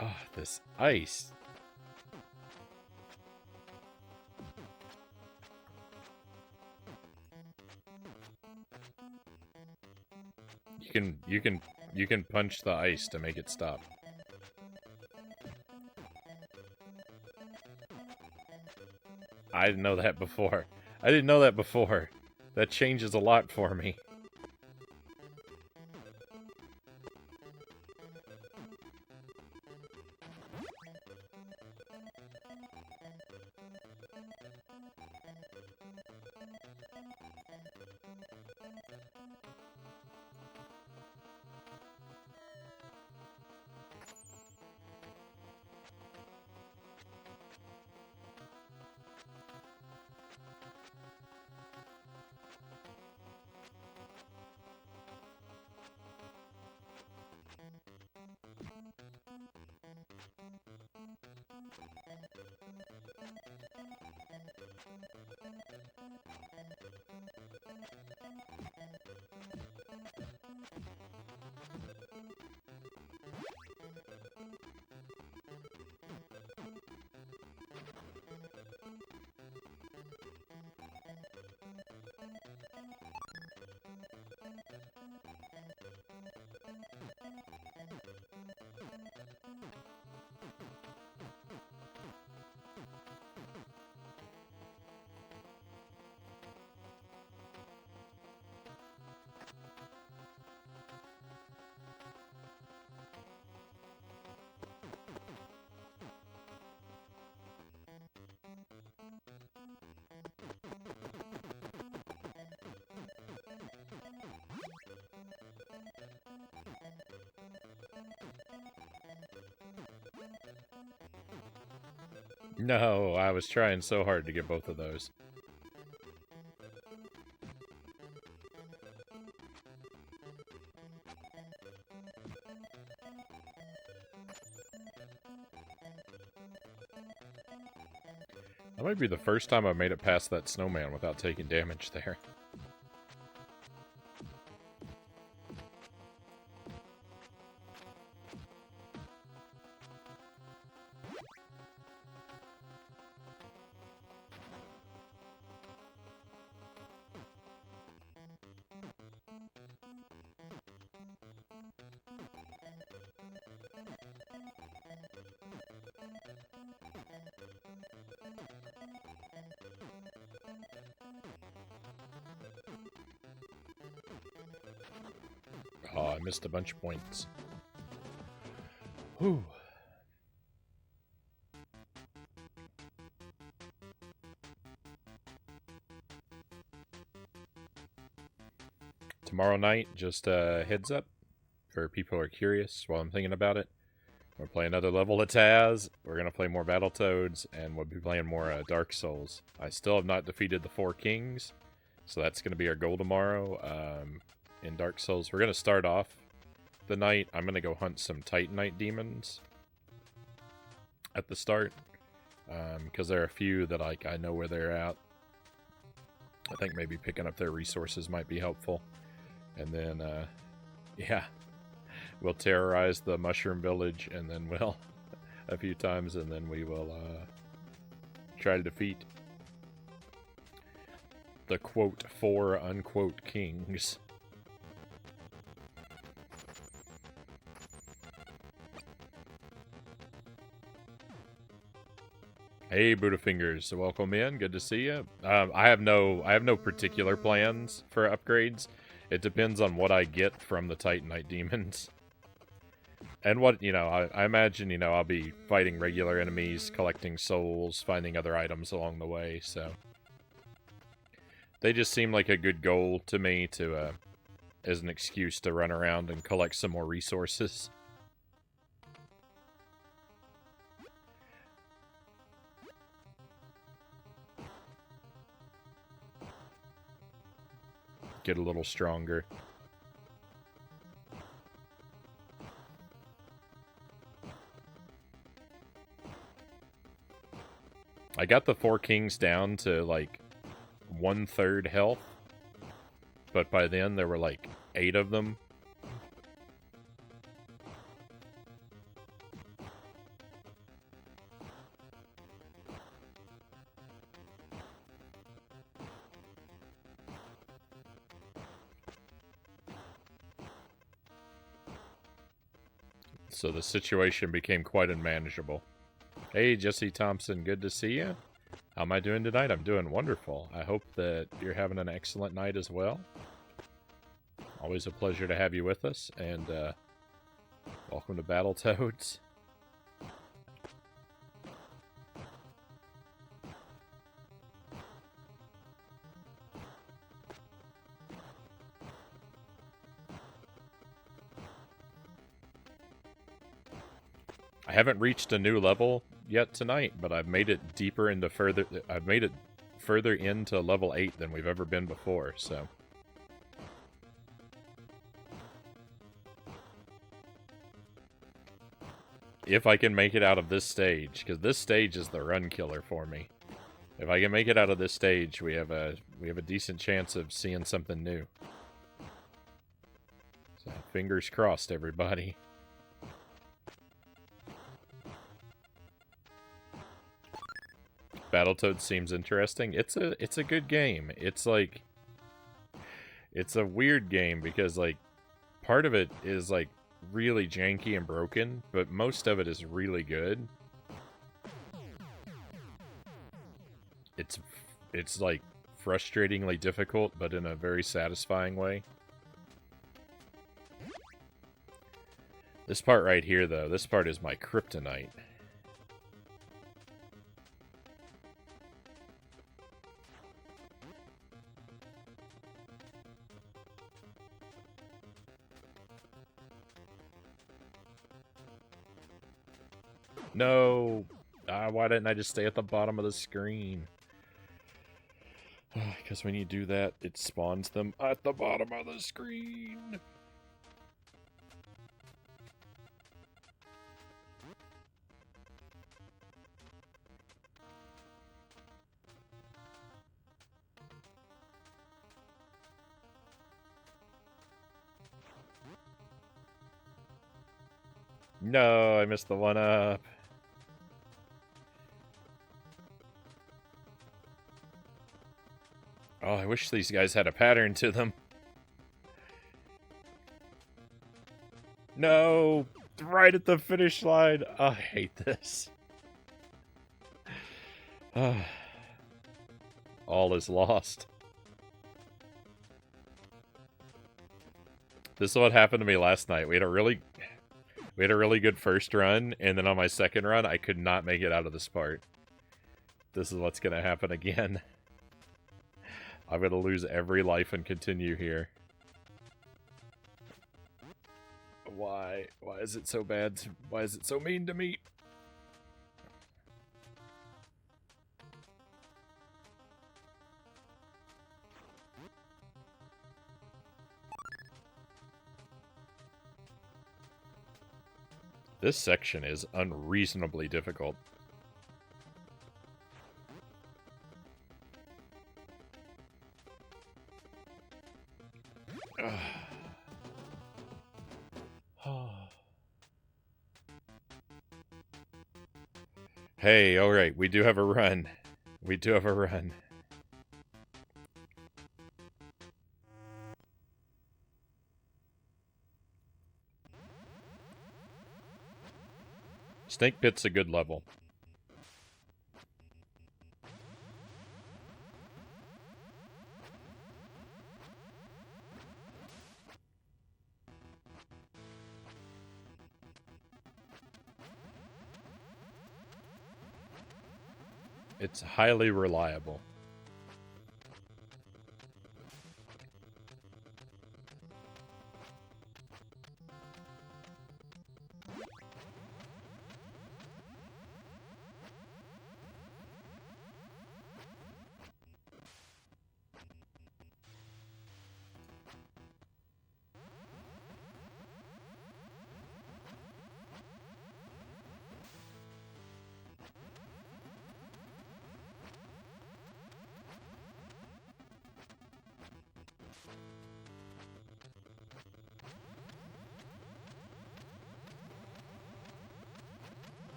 Ah, this ice. You can punch the ice to make it stop. I didn't know that before. I didn't know that before. That changes a lot for me. No, I was trying so hard to get both of those. That might be the first time I've made it past that snowman without taking damage there. Oh, I missed a bunch of points. Whew. tomorrow night, just a heads up for people who are curious while I'm thinking about it. We're playing another level of Taz. We're going to play more Battletoads, and we'll be playing more Dark Souls. I still have not defeated the 4 Kings, so that's going to be our goal tomorrow in Dark Souls. We're going to start off the night. I'm going to go hunt some Titanite demons at the start, because there are a few that I know where they're at. I think maybe picking up their resources might be helpful. And then, yeah, we'll terrorize the Mushroom Village, and then we'll, a few times, and then we will try to defeat the, quote, 4 unquote kings. Hey, Budafingers, welcome in. Good to see you. I have no particular plans for upgrades. It depends on what I get from the Titanite demons. And what, I imagine, I'll be fighting regular enemies, collecting souls, finding other items along the way, so. They just seem like a good goal to me to, as an excuse to run around and collect some more resources. Get a little stronger. I got the 4 kings down to like 1/3 health, but by then there were like 8 of them. So the situation became quite unmanageable. Hey, Jesse Thompson, good to see you. How am I doing tonight? I'm doing wonderful. I hope that you're having an excellent night as well. Always a pleasure to have you with us, and welcome to Battletoads. I haven't reached a new level yet tonight, but I've made it deeper into further. I've made it further into level 8 than we've ever been before. So, if I can make it out of this stage, because this stage is the run killer for me. If I can make it out of this stage, we have a decent chance of seeing something new. So, fingers crossed, everybody. Battletoads seems interesting. It's a good game. It's like, it's a weird game because like part of it is like really janky and broken, but most of it is really good. It's like frustratingly difficult, but in a very satisfying way. This part right here though, this part is my kryptonite. No! Why didn't I just stay at the bottom of the screen? Because when you do that, it spawns them at the bottom of the screen. No, I missed the 1-up. Oh, I wish these guys had a pattern to them. No! Right at the finish line! Oh, I hate this. All is lost. This is what happened to me last night. We had a really good first run, and then on my second run, I could not make it out of this part. This is what's gonna happen again. I'm gonna lose every life and continue here. Why? Why is it so bad? Why is it so mean to me? This section is unreasonably difficult. Hey, alright, we do have a run. We do have a run. Snake Pit's a good level. It's highly reliable.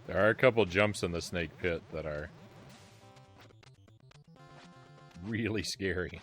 There are a couple jumps in the Snake Pit that are really scary.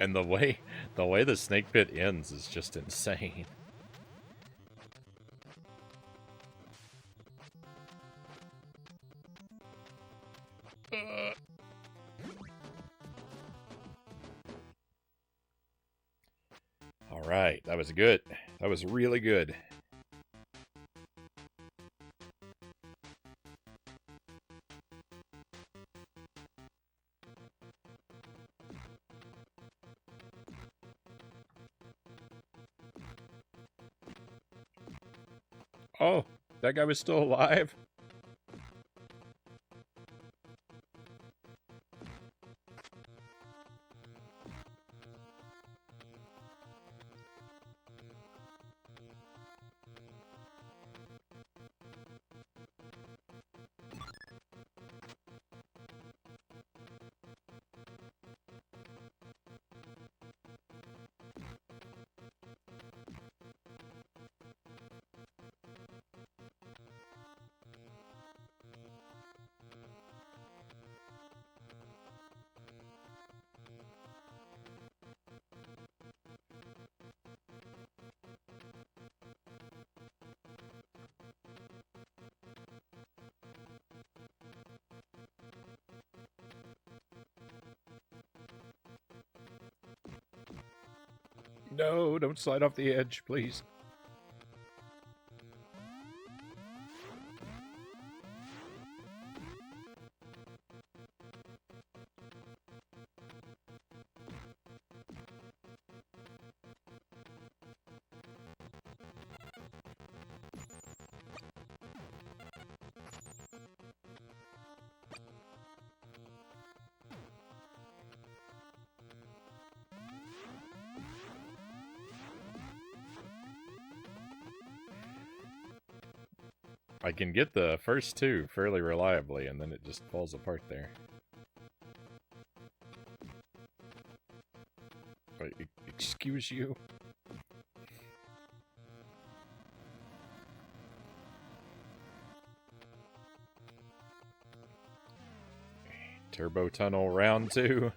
And the way the Snake Pit ends is just insane. All right, that was good. That was really good. Oh, that guy was still alive? No, don't slide off the edge, please. I can get the first two fairly reliably, and then it just falls apart there. Wait, excuse you? Turbo Tunnel round 2.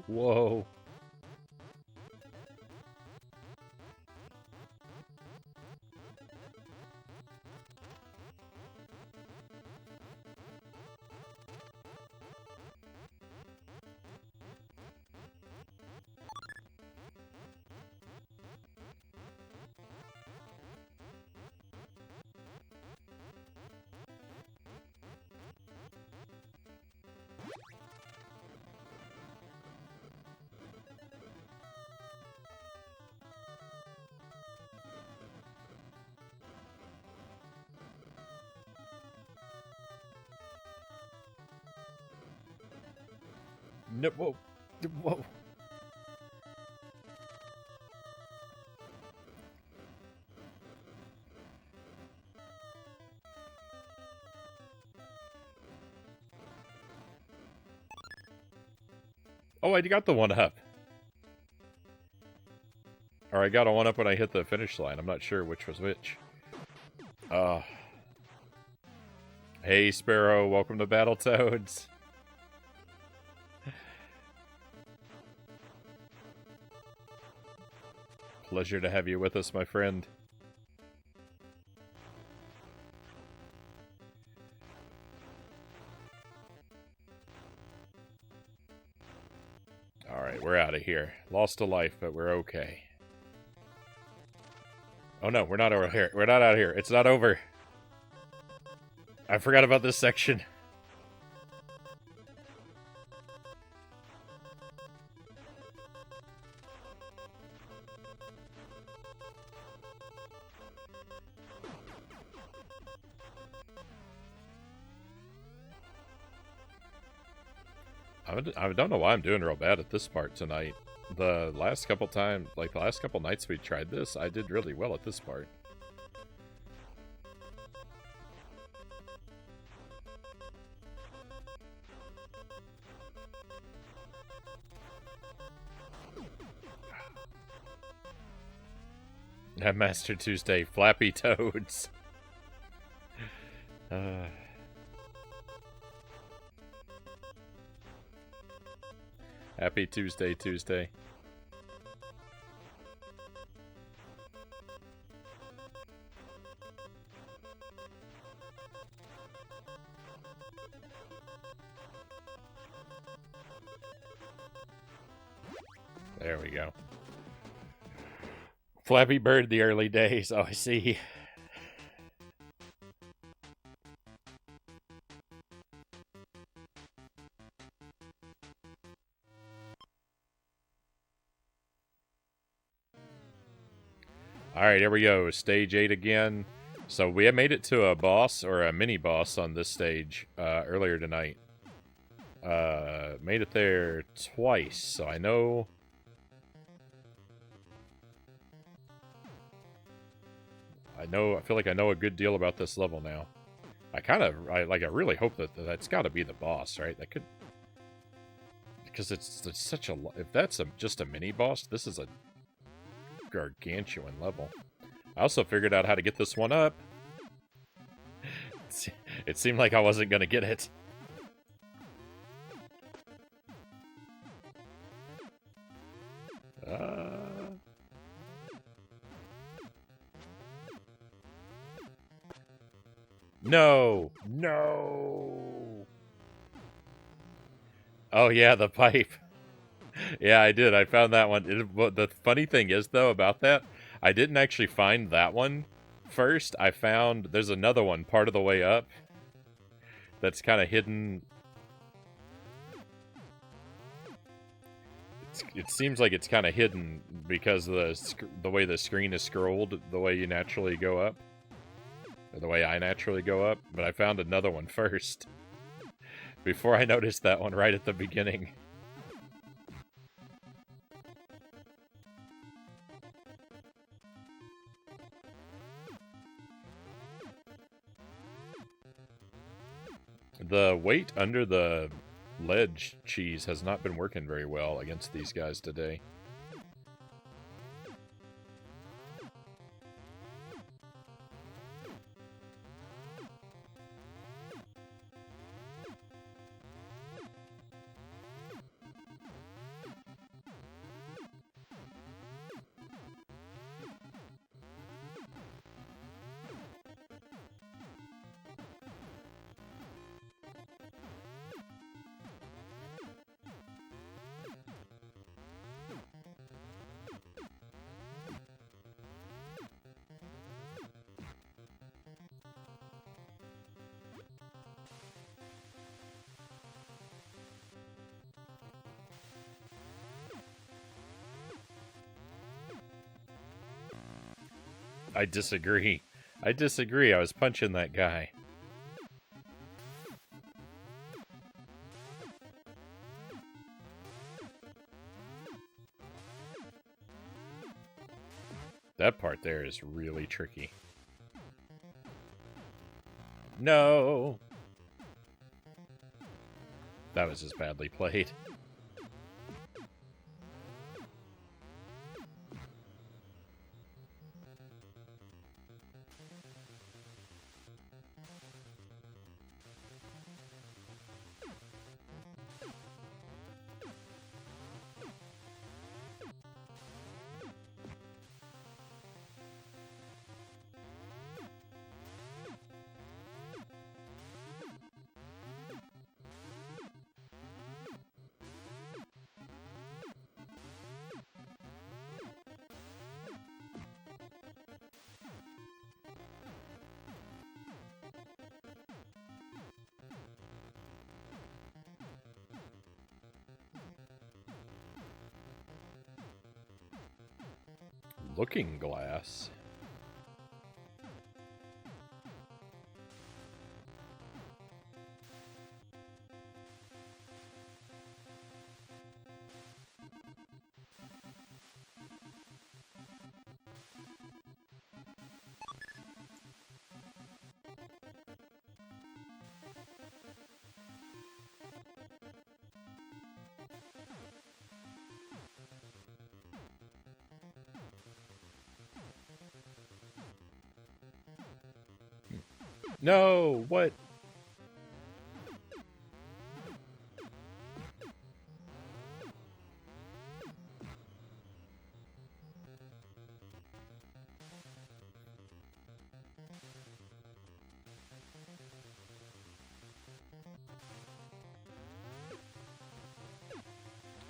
Whoa. No, whoa. Whoa. Oh, I got the one up. Or I got a one up when I hit the finish line. I'm not sure which was which. Hey, Sparrow. Welcome to Battletoads. Pleasure to have you with us, my friend. Alright, we're out of here. Lost a life, but we're okay. Oh no, we're not over here. We're not out of here. It's not over. I forgot about this section. I don't know why I'm doing real bad at this part tonight. The last couple times, like the last couple nights we tried this, I did really well at this part. Master Tuesday, Flappy Toads. Happy Tuesday, Tuesday. There we go. Flappy Bird, the early days. Oh, I see. Alright, here we go. Stage 8 again. So we have made it to a boss, or a mini-boss on this stage earlier tonight. Made it there twice, so I know... I feel like I know a good deal about this level now. I really hope that that's got to be the boss, right? That could... Because it's such a... If that's just a mini-boss, this is a gargantuan level. I also figured out how to get this one up. It seemed like I wasn't going to get it. No! No! Oh, yeah, the pipe. Yeah, I did. I found that one. The funny thing is, though, about that, I didn't actually find that one first. I found there's another one part of the way up that's kind of hidden. It seems like it's kind of hidden because of the way the screen is scrolled, the way you naturally go up. Or the way I naturally go up. But I found another one first. Before I noticed that one right at the beginning. The weight under the ledge cheese has not been working very well against these guys today. I disagree. I disagree. I was punching that guy. That part there is really tricky. No! That was just badly played. Looking glass. No, what?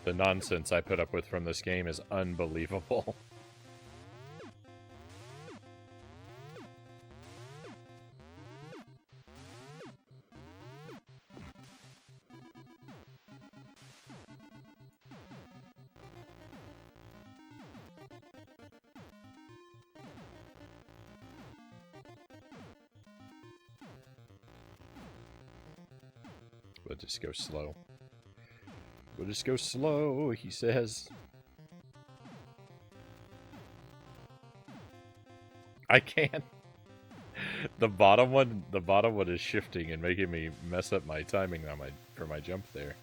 The nonsense I put up with from this game is unbelievable. We'll just go slow. We'll just go slow, he says. I can't. The bottom one is shifting and making me mess up my timing on for my jump there.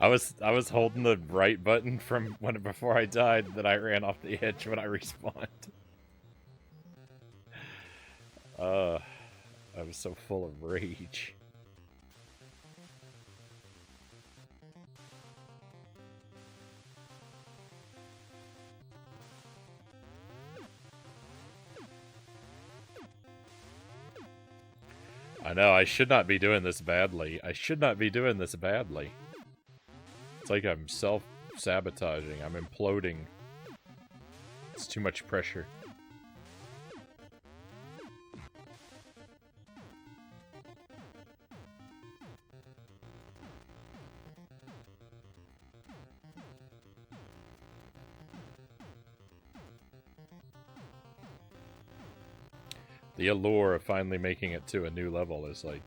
I was holding the right button from before I died, that I ran off the edge when I respawned. I was so full of rage. I know, I should not be doing this badly. I should not be doing this badly. It's like I'm self-sabotaging. I'm imploding. It's too much pressure. The allure of finally making it to a new level is like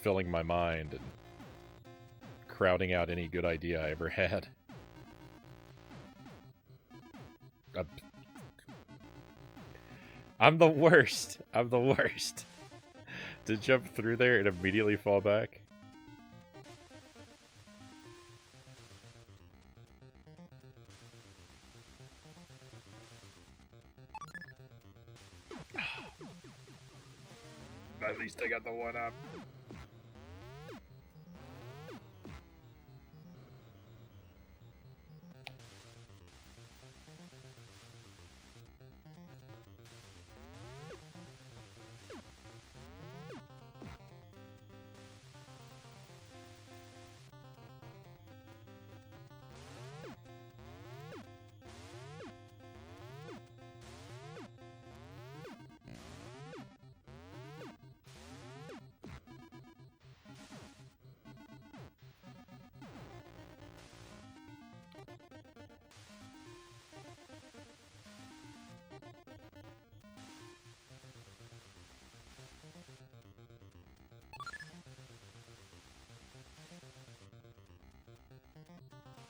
filling my mind and crowding out any good idea I ever had. I'm the worst. I'm the worst. To jump through there and immediately fall back. At least I got the one up.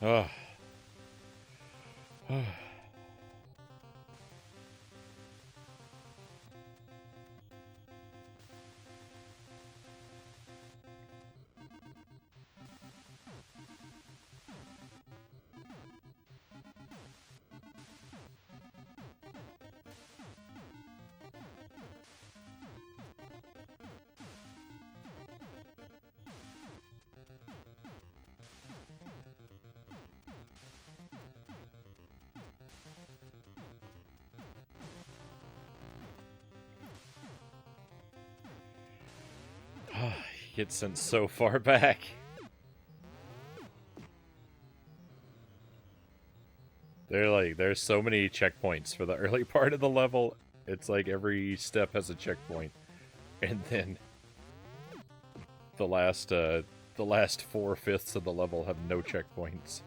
Oh. He gets sent so far back. There's so many checkpoints for the early part of the level. It's like every step has a checkpoint. And then the last 4/5 of the level have no checkpoints.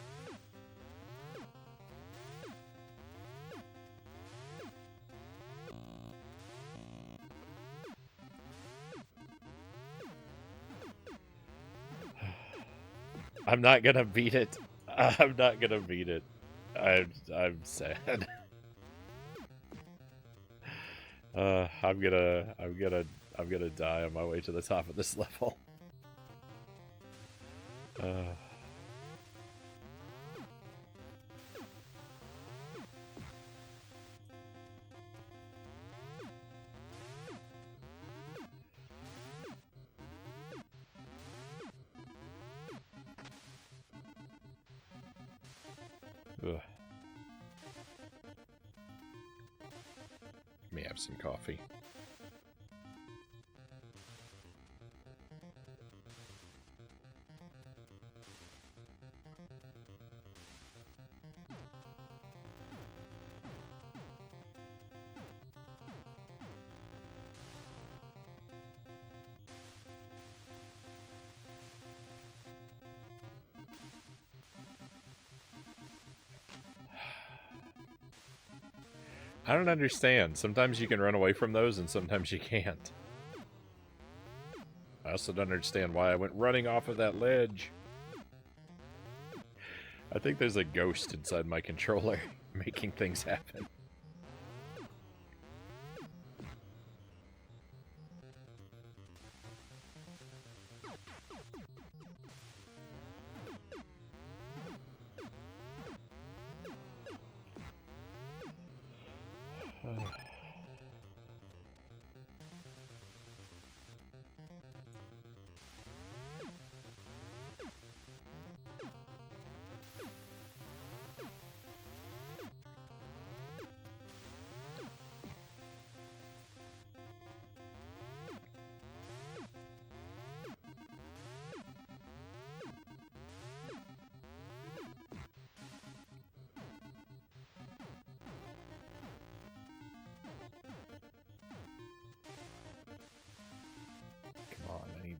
I'm not gonna beat it. I'm not gonna beat it. I'm sad. I'm gonna die on my way to the top of this level. Ugh. Let me have some coffee. I don't understand. Sometimes you can run away from those, and sometimes you can't. I also don't understand why I went running off of that ledge. I think there's a ghost inside my controller making things happen.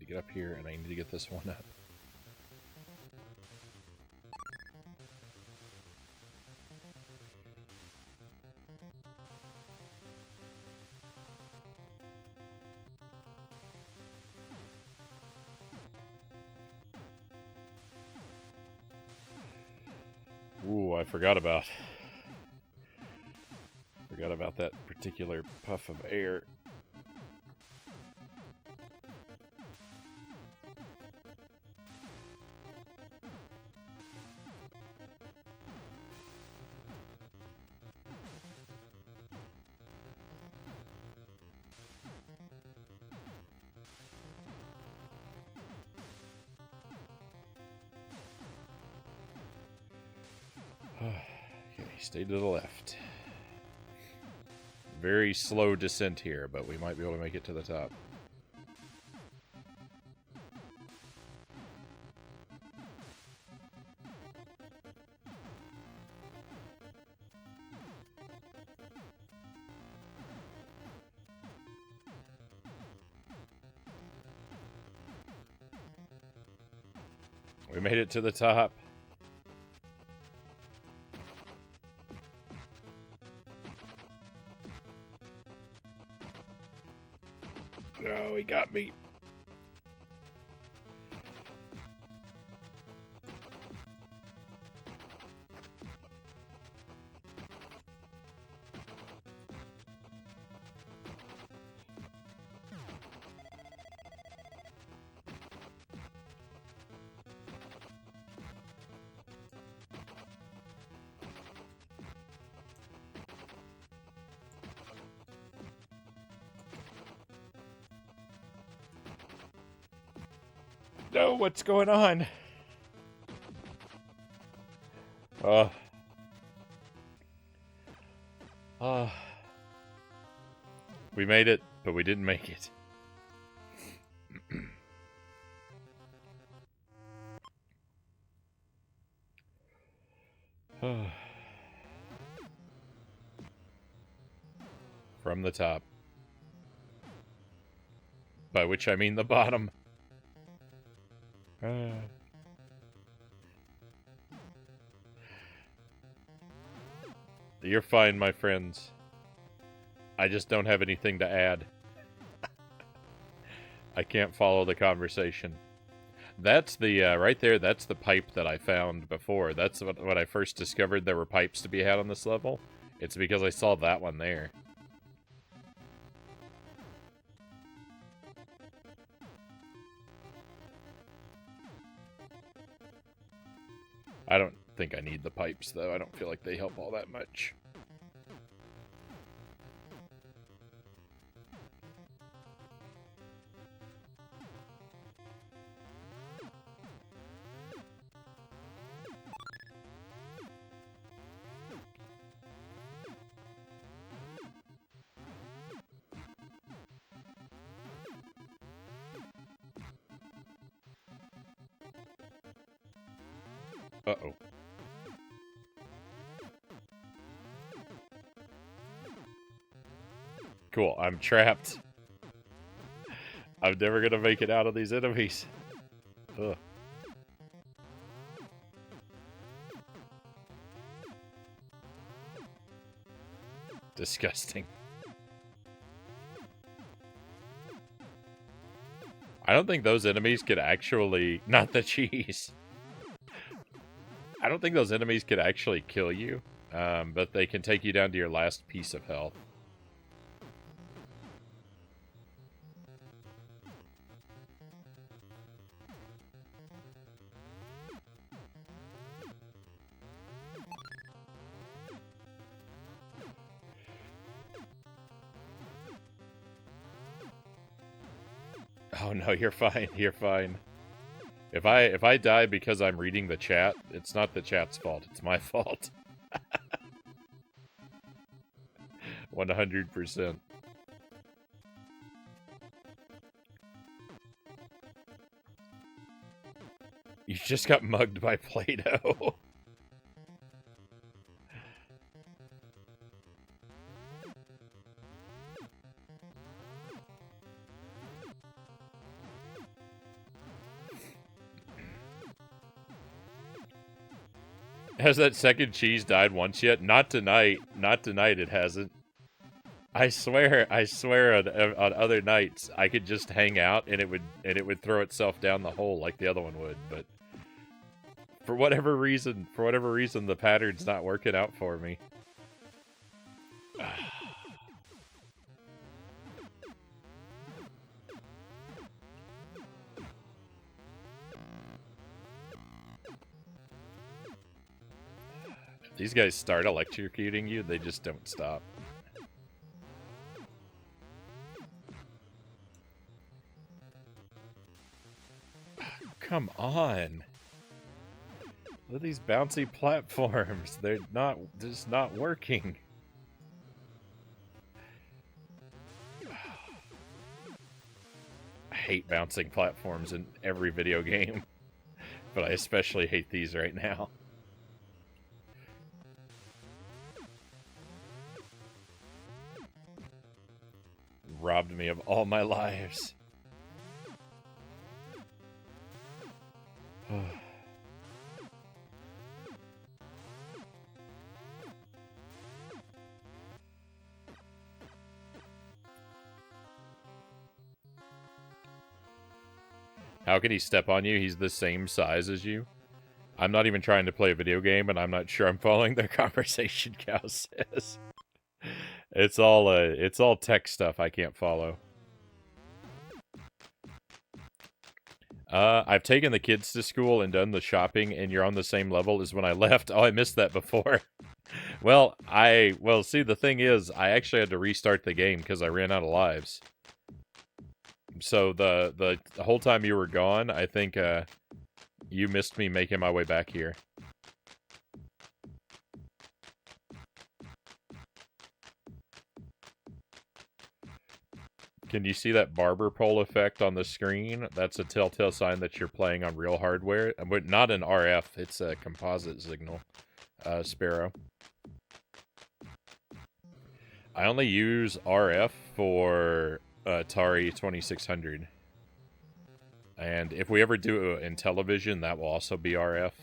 get up here, and I need to get this one up. Ooh, I forgot about that particular puff of air. Okay, stay to the left. Very slow descent here, but we might be able to make it to the top. We made it to the top. Oh, he got me. No, what's going on? We made it, but we didn't make it. From the top. By which I mean the bottom. You're fine, my friends. I just don't have anything to add. I can't follow the conversation. That's the, right there, that's the pipe that I found before. That's when I first discovered there were pipes to be had on this level. It's because I saw that one there. I don't think I need the pipes, though. I don't feel like they help all that much. Uh-oh. Cool, I'm trapped. I'm never gonna make it out of these enemies. Ugh. Disgusting. I don't think those enemies could actually... Not the cheese. I don't think those enemies could actually kill you, but they can take you down to your last piece of health. Oh no, you're fine, you're fine. If I die because I'm reading the chat, it's not the chat's fault, it's my fault. 100%. You just got mugged by Play-Doh. Has that second cheese died once yet? Not tonight. Not tonight. It hasn't. I swear on other nights I could just hang out and it would throw itself down the hole like the other one would, but for whatever reason, the pattern's not working out for me. If these guys start electrocuting you, they just don't stop. Come on. Look at these bouncy platforms. They're just not working. I hate bouncing platforms in every video game, but I especially hate these right now. Robbed me of all my lives. How can he step on you? He's the same size as you. I'm not even trying to play a video game, and I'm not sure I'm following their conversation, Cow says. It's all tech stuff I can't follow. I've taken the kids to school and done the shopping, and you're on the same level as when I left. Oh, I missed that before. Well, see, the thing is, I actually had to restart the game because I ran out of lives. So the whole time you were gone, I think you missed me making my way back here. Can you see that barber pole effect on the screen? That's a telltale sign that you're playing on real hardware. But not an RF, it's a composite signal, Sparrow. I only use RF for Atari 2600. And if we ever do it in television, that will also be RF.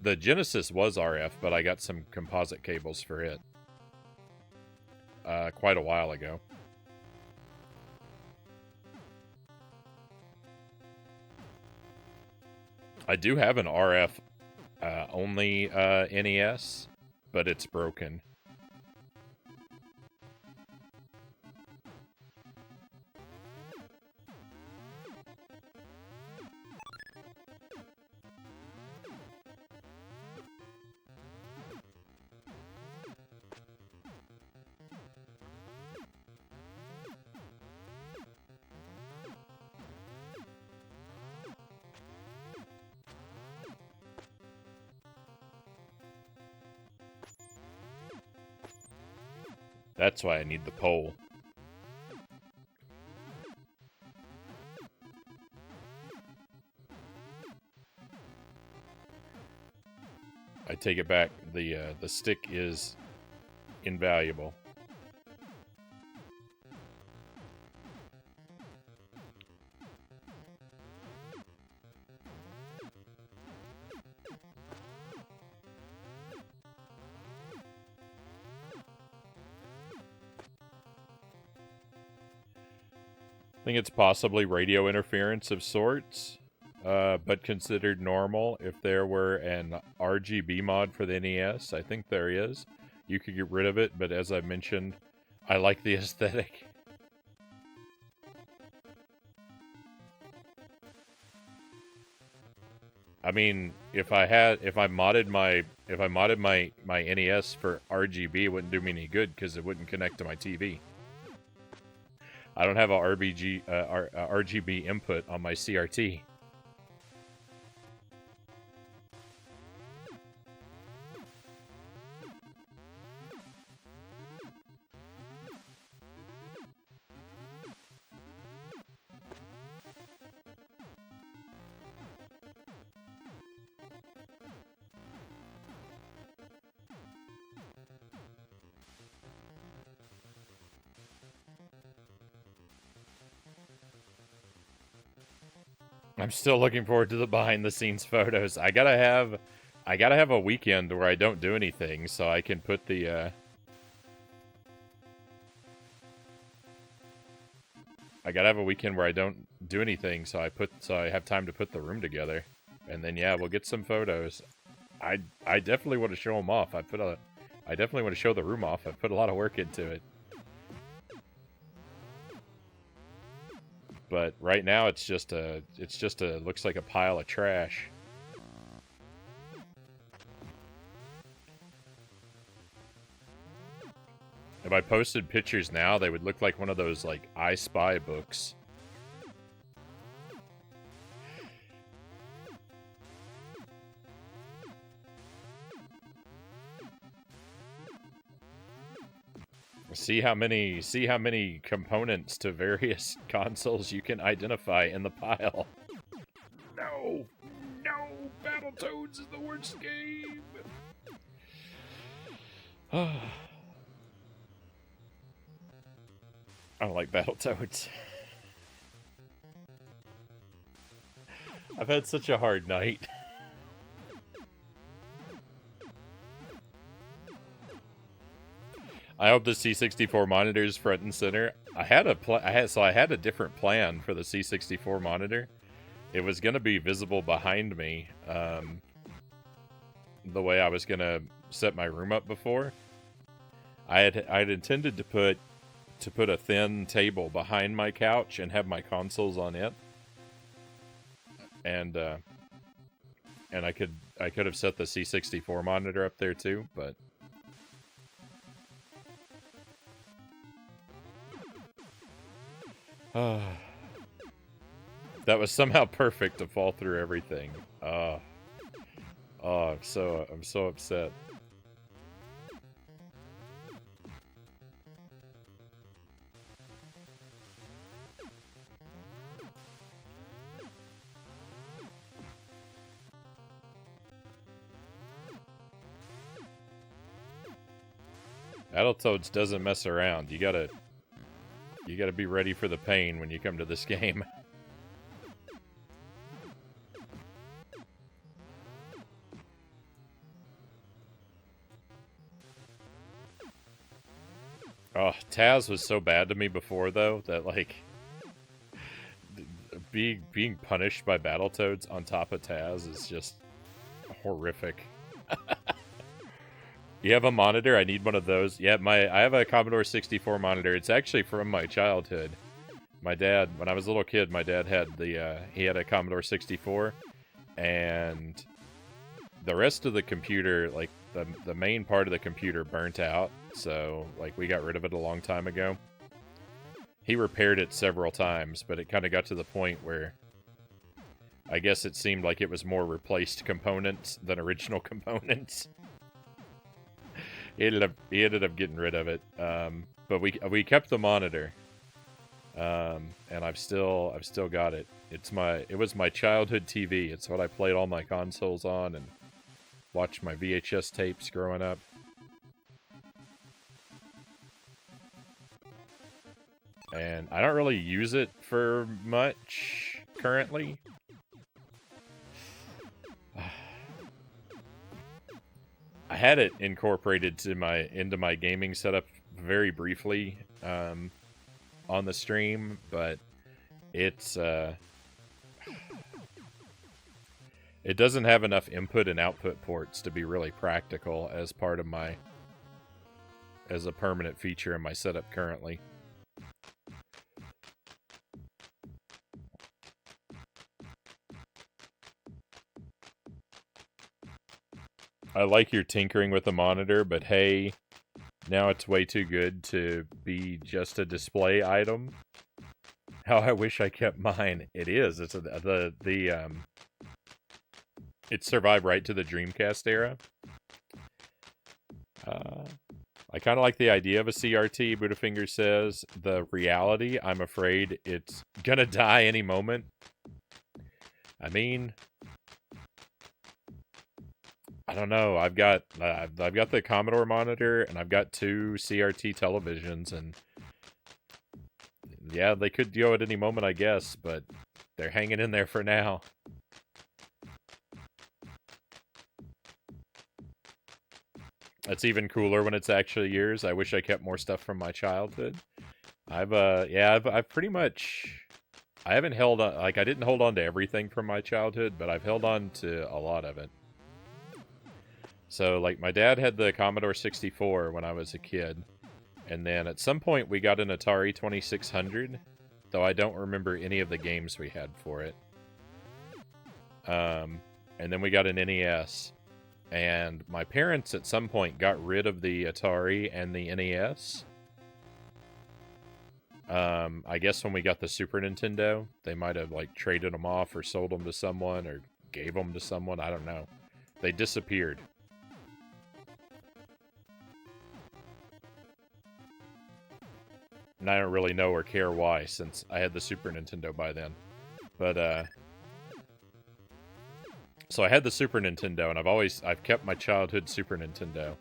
The Genesis was RF, but I got some composite cables for it quite a while ago. I do have an RF only NES, but it's broken. That's why I need the pole. I take it back. The stick is invaluable. I think it's possibly radio interference of sorts, but considered normal. If there were an RGB mod for the NES, I think there is. You could get rid of it, but as I mentioned, I like the aesthetic. I mean, if I modded my NES for RGB, it wouldn't do me any good because it wouldn't connect to my TV. I don't have a RGB input on my CRT. I'm still looking forward to the behind-the-scenes photos. I gotta have I gotta have a weekend where I don't do anything so I can put the, I gotta have a weekend where I don't do anything so I have time to put the room together. And then, yeah, we'll get some photos. I definitely want to show them off. I definitely want to show the room off. I put a lot of work into it. But right now it's just looks like a pile of trash. If I posted pictures now, they would look like one of those, like, I Spy books. See how many components to various consoles you can identify in the pile. No! No! Battletoads is the worst game! I don't like Battletoads. I've had such a hard night. I hope the C64 monitor is front and center. I had a different plan for the C64 monitor. It was gonna be visible behind me, the way I was gonna set my room up before. I'd intended to put a thin table behind my couch and have my consoles on it, and I could have set the C64 monitor up there too, but. That was somehow perfect to fall through everything. I'm so upset. Battletoads doesn't mess around. You gotta be ready for the pain when you come to this game. Oh, Taz was so bad to me before, though, that, like, being punished by Battletoads on top of Taz is just horrific. You have a monitor? I need one of those. Yeah, I have a Commodore 64 monitor. It's actually from my childhood. My dad, when I was a little kid, my dad had he had a Commodore 64, and the rest of the computer, like, the main part of the computer burnt out, so, like, we got rid of it a long time ago. He repaired it several times, but it kind of got to the point where I guess it seemed like it was more replaced components than original components. He ended up getting rid of it, but we kept the monitor, and I've still got it. It was my childhood TV. It's what I played all my consoles on and watched my VHS tapes growing up. And I don't really use it for much currently. I had it incorporated into my gaming setup very briefly on the stream, but it's it doesn't have enough input and output ports to be really practical as part of as a permanent feature in my setup currently. I like your tinkering with the monitor, but hey, now it's way too good to be just a display item. How I wish I kept mine. It is. It's it survived right to the Dreamcast era. I kind of like the idea of a CRT, Buddhafinger says. The reality, I'm afraid it's gonna die any moment. I mean, I don't know. I've got the Commodore monitor, and I've got 2 CRT televisions, and yeah, they could go at any moment, I guess, but they're hanging in there for now. It's even cooler when it's actually yours. I wish I kept more stuff from my childhood. I've pretty much, I haven't held on, like, I didn't hold on to everything from my childhood, but I've held on to a lot of it. So, like, my dad had the Commodore 64 when I was a kid, and then at some point we got an Atari 2600, though I don't remember any of the games we had for it. And then we got an NES, and my parents at some point got rid of the Atari and the NES. I guess when we got the Super Nintendo, they might have, like, traded them off or sold them to someone or gave them to someone. I don't know. They disappeared. And I don't really know or care why, since I had the Super Nintendo by then. But, so I had the Super Nintendo, and I've kept my childhood Super Nintendo.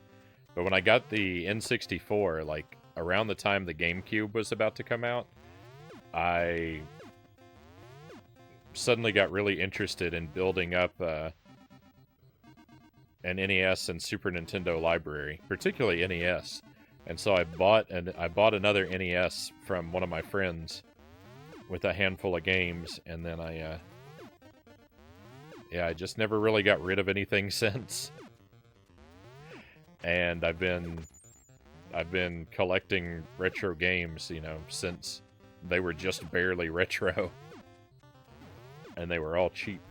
But when I got the N64, like, around the time the GameCube was about to come out, I suddenly got really interested in building up an NES and Super Nintendo library, particularly NES. And so I bought another NES from one of my friends with a handful of games, and then I just never really got rid of anything since. And I've been collecting retro games, you know, since they were just barely retro. And they were all cheap.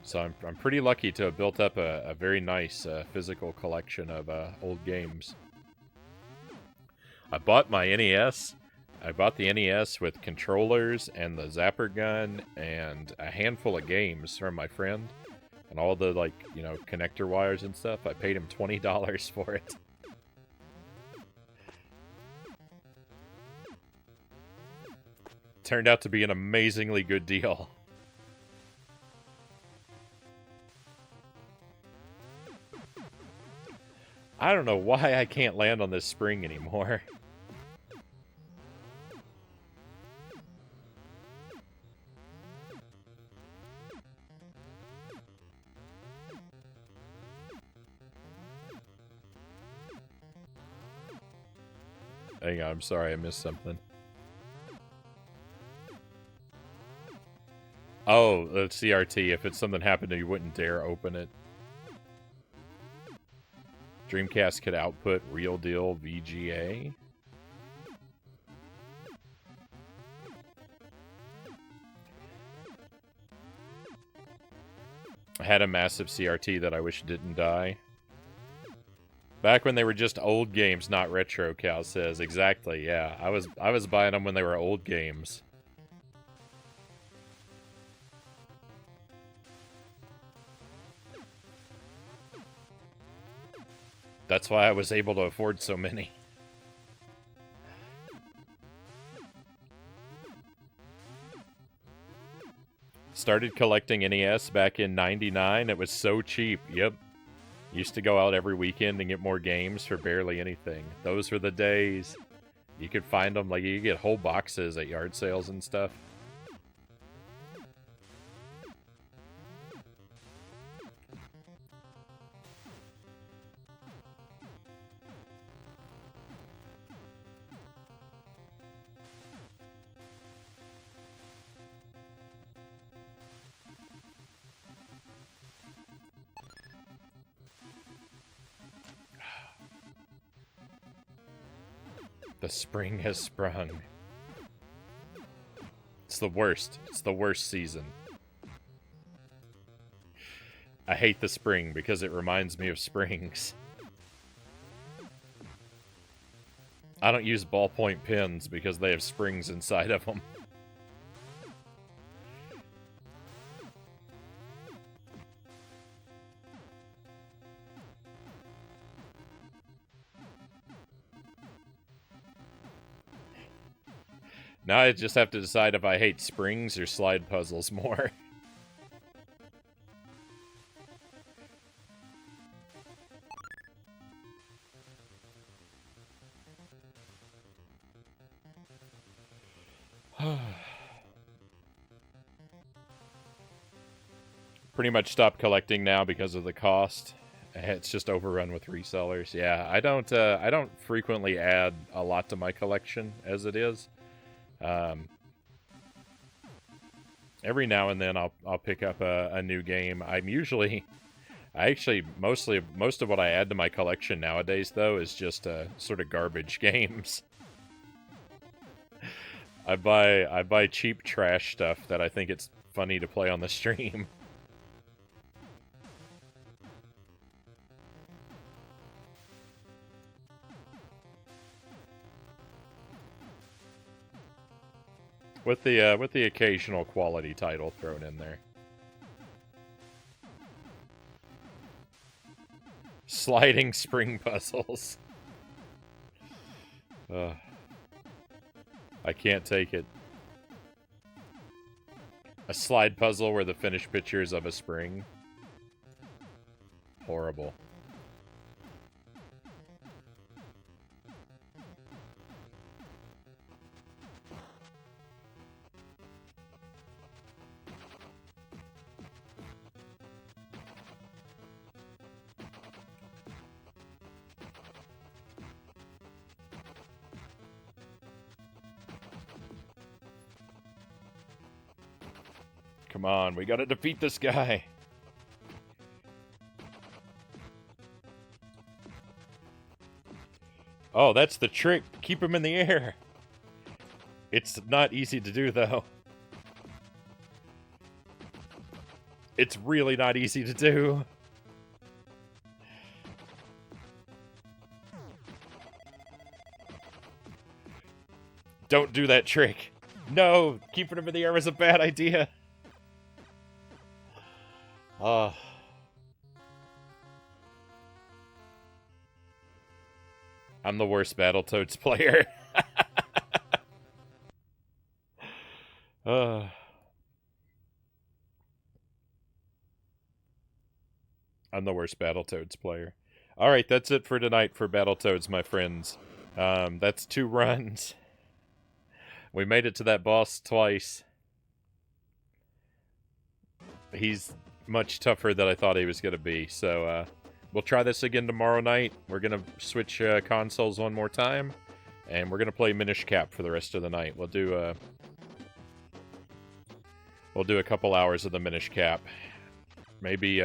So I'm pretty lucky to have built up a very nice physical collection of old games. I bought my NES. I bought the NES with controllers and the zapper gun and a handful of games from my friend. And all the, like, you know, connector wires and stuff. I paid him $20 for it. Turned out to be an amazingly good deal. I don't know why I can't land on this spring anymore. Hang on, I'm sorry, I missed something. Oh, the CRT. If it's something happened, you wouldn't dare open it. Dreamcast could output real deal VGA. I had a massive CRT that I wish didn't die. Back when they were just old games, not retro, Cal says. Exactly, yeah. I was buying them when they were old games. That's why I was able to afford so many. Started collecting NES back in '99. It was so cheap. Yep. Used to go out every weekend and get more games for barely anything. Those were the days. You could find them, like, you could get whole boxes at yard sales and stuff. The spring has sprung. It's the worst. It's the worst season. I hate the spring because it reminds me of springs. I don't use ballpoint pens because they have springs inside of them. Now I just have to decide if I hate springs or slide puzzles more. Pretty much stopped collecting now because of the cost. It's just overrun with resellers. Yeah, I don't frequently add a lot to my collection as it is. Every now and then I'll pick up a new game. I actually most of what I add to my collection nowadays though is just sort of garbage games. I buy cheap trash stuff that I think it's funny to play on the stream. With the occasional quality title thrown in there. Sliding spring puzzles. I can't take it. A slide puzzle where the finished picture is of a spring. Horrible. Come on, we gotta defeat this guy. Oh, that's the trick. Keep him in the air. It's not easy to do, though. It's really not easy to do. Don't do that trick. No, keeping him in the air is a bad idea. I'm the worst Battletoads player. I'm the worst Battletoads player. Alright, that's it for tonight for Battletoads, my friends. That's 2 runs. We made it to that boss twice. He's much tougher than I thought he was going to be, so we'll try this again tomorrow night. We're going to switch consoles one more time, and we're going to play Minish Cap for the rest of the night. We'll do a couple hours of the Minish Cap. Maybe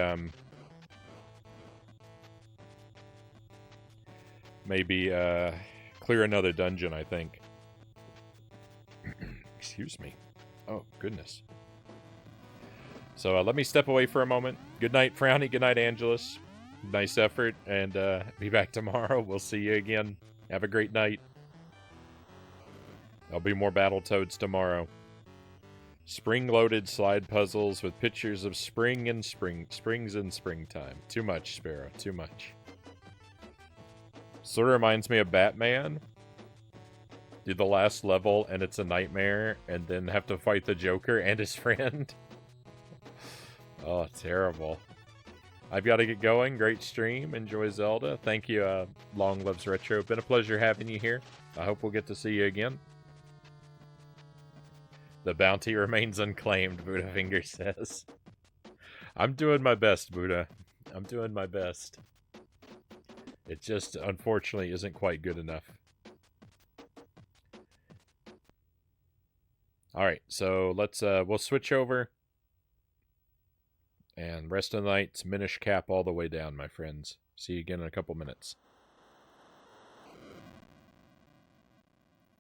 clear another dungeon, I think. Excuse me. Oh, goodness. So let me step away for a moment. Good night, Frownie. Good night, Angelus. Nice effort, and be back tomorrow. We'll see you again. Have a great night. There'll be more Battletoads tomorrow. Spring-loaded slide puzzles with pictures of springs in springtime. Too much, Sparrow. Too much. Sort of reminds me of Batman. Do the last level, and it's a nightmare, and then have to fight the Joker and his friend. Oh, terrible. I've got to get going. Great stream. Enjoy Zelda. Thank you, Long Lives Retro. Been a pleasure having you here. I hope we'll get to see you again. The bounty remains unclaimed, Buddha Finger says. I'm doing my best, Buddha. I'm doing my best. It just, unfortunately, isn't quite good enough. Alright, so let's, we'll switch over. And rest of the night's Minish Cap all the way down, my friends. See you again in a couple minutes.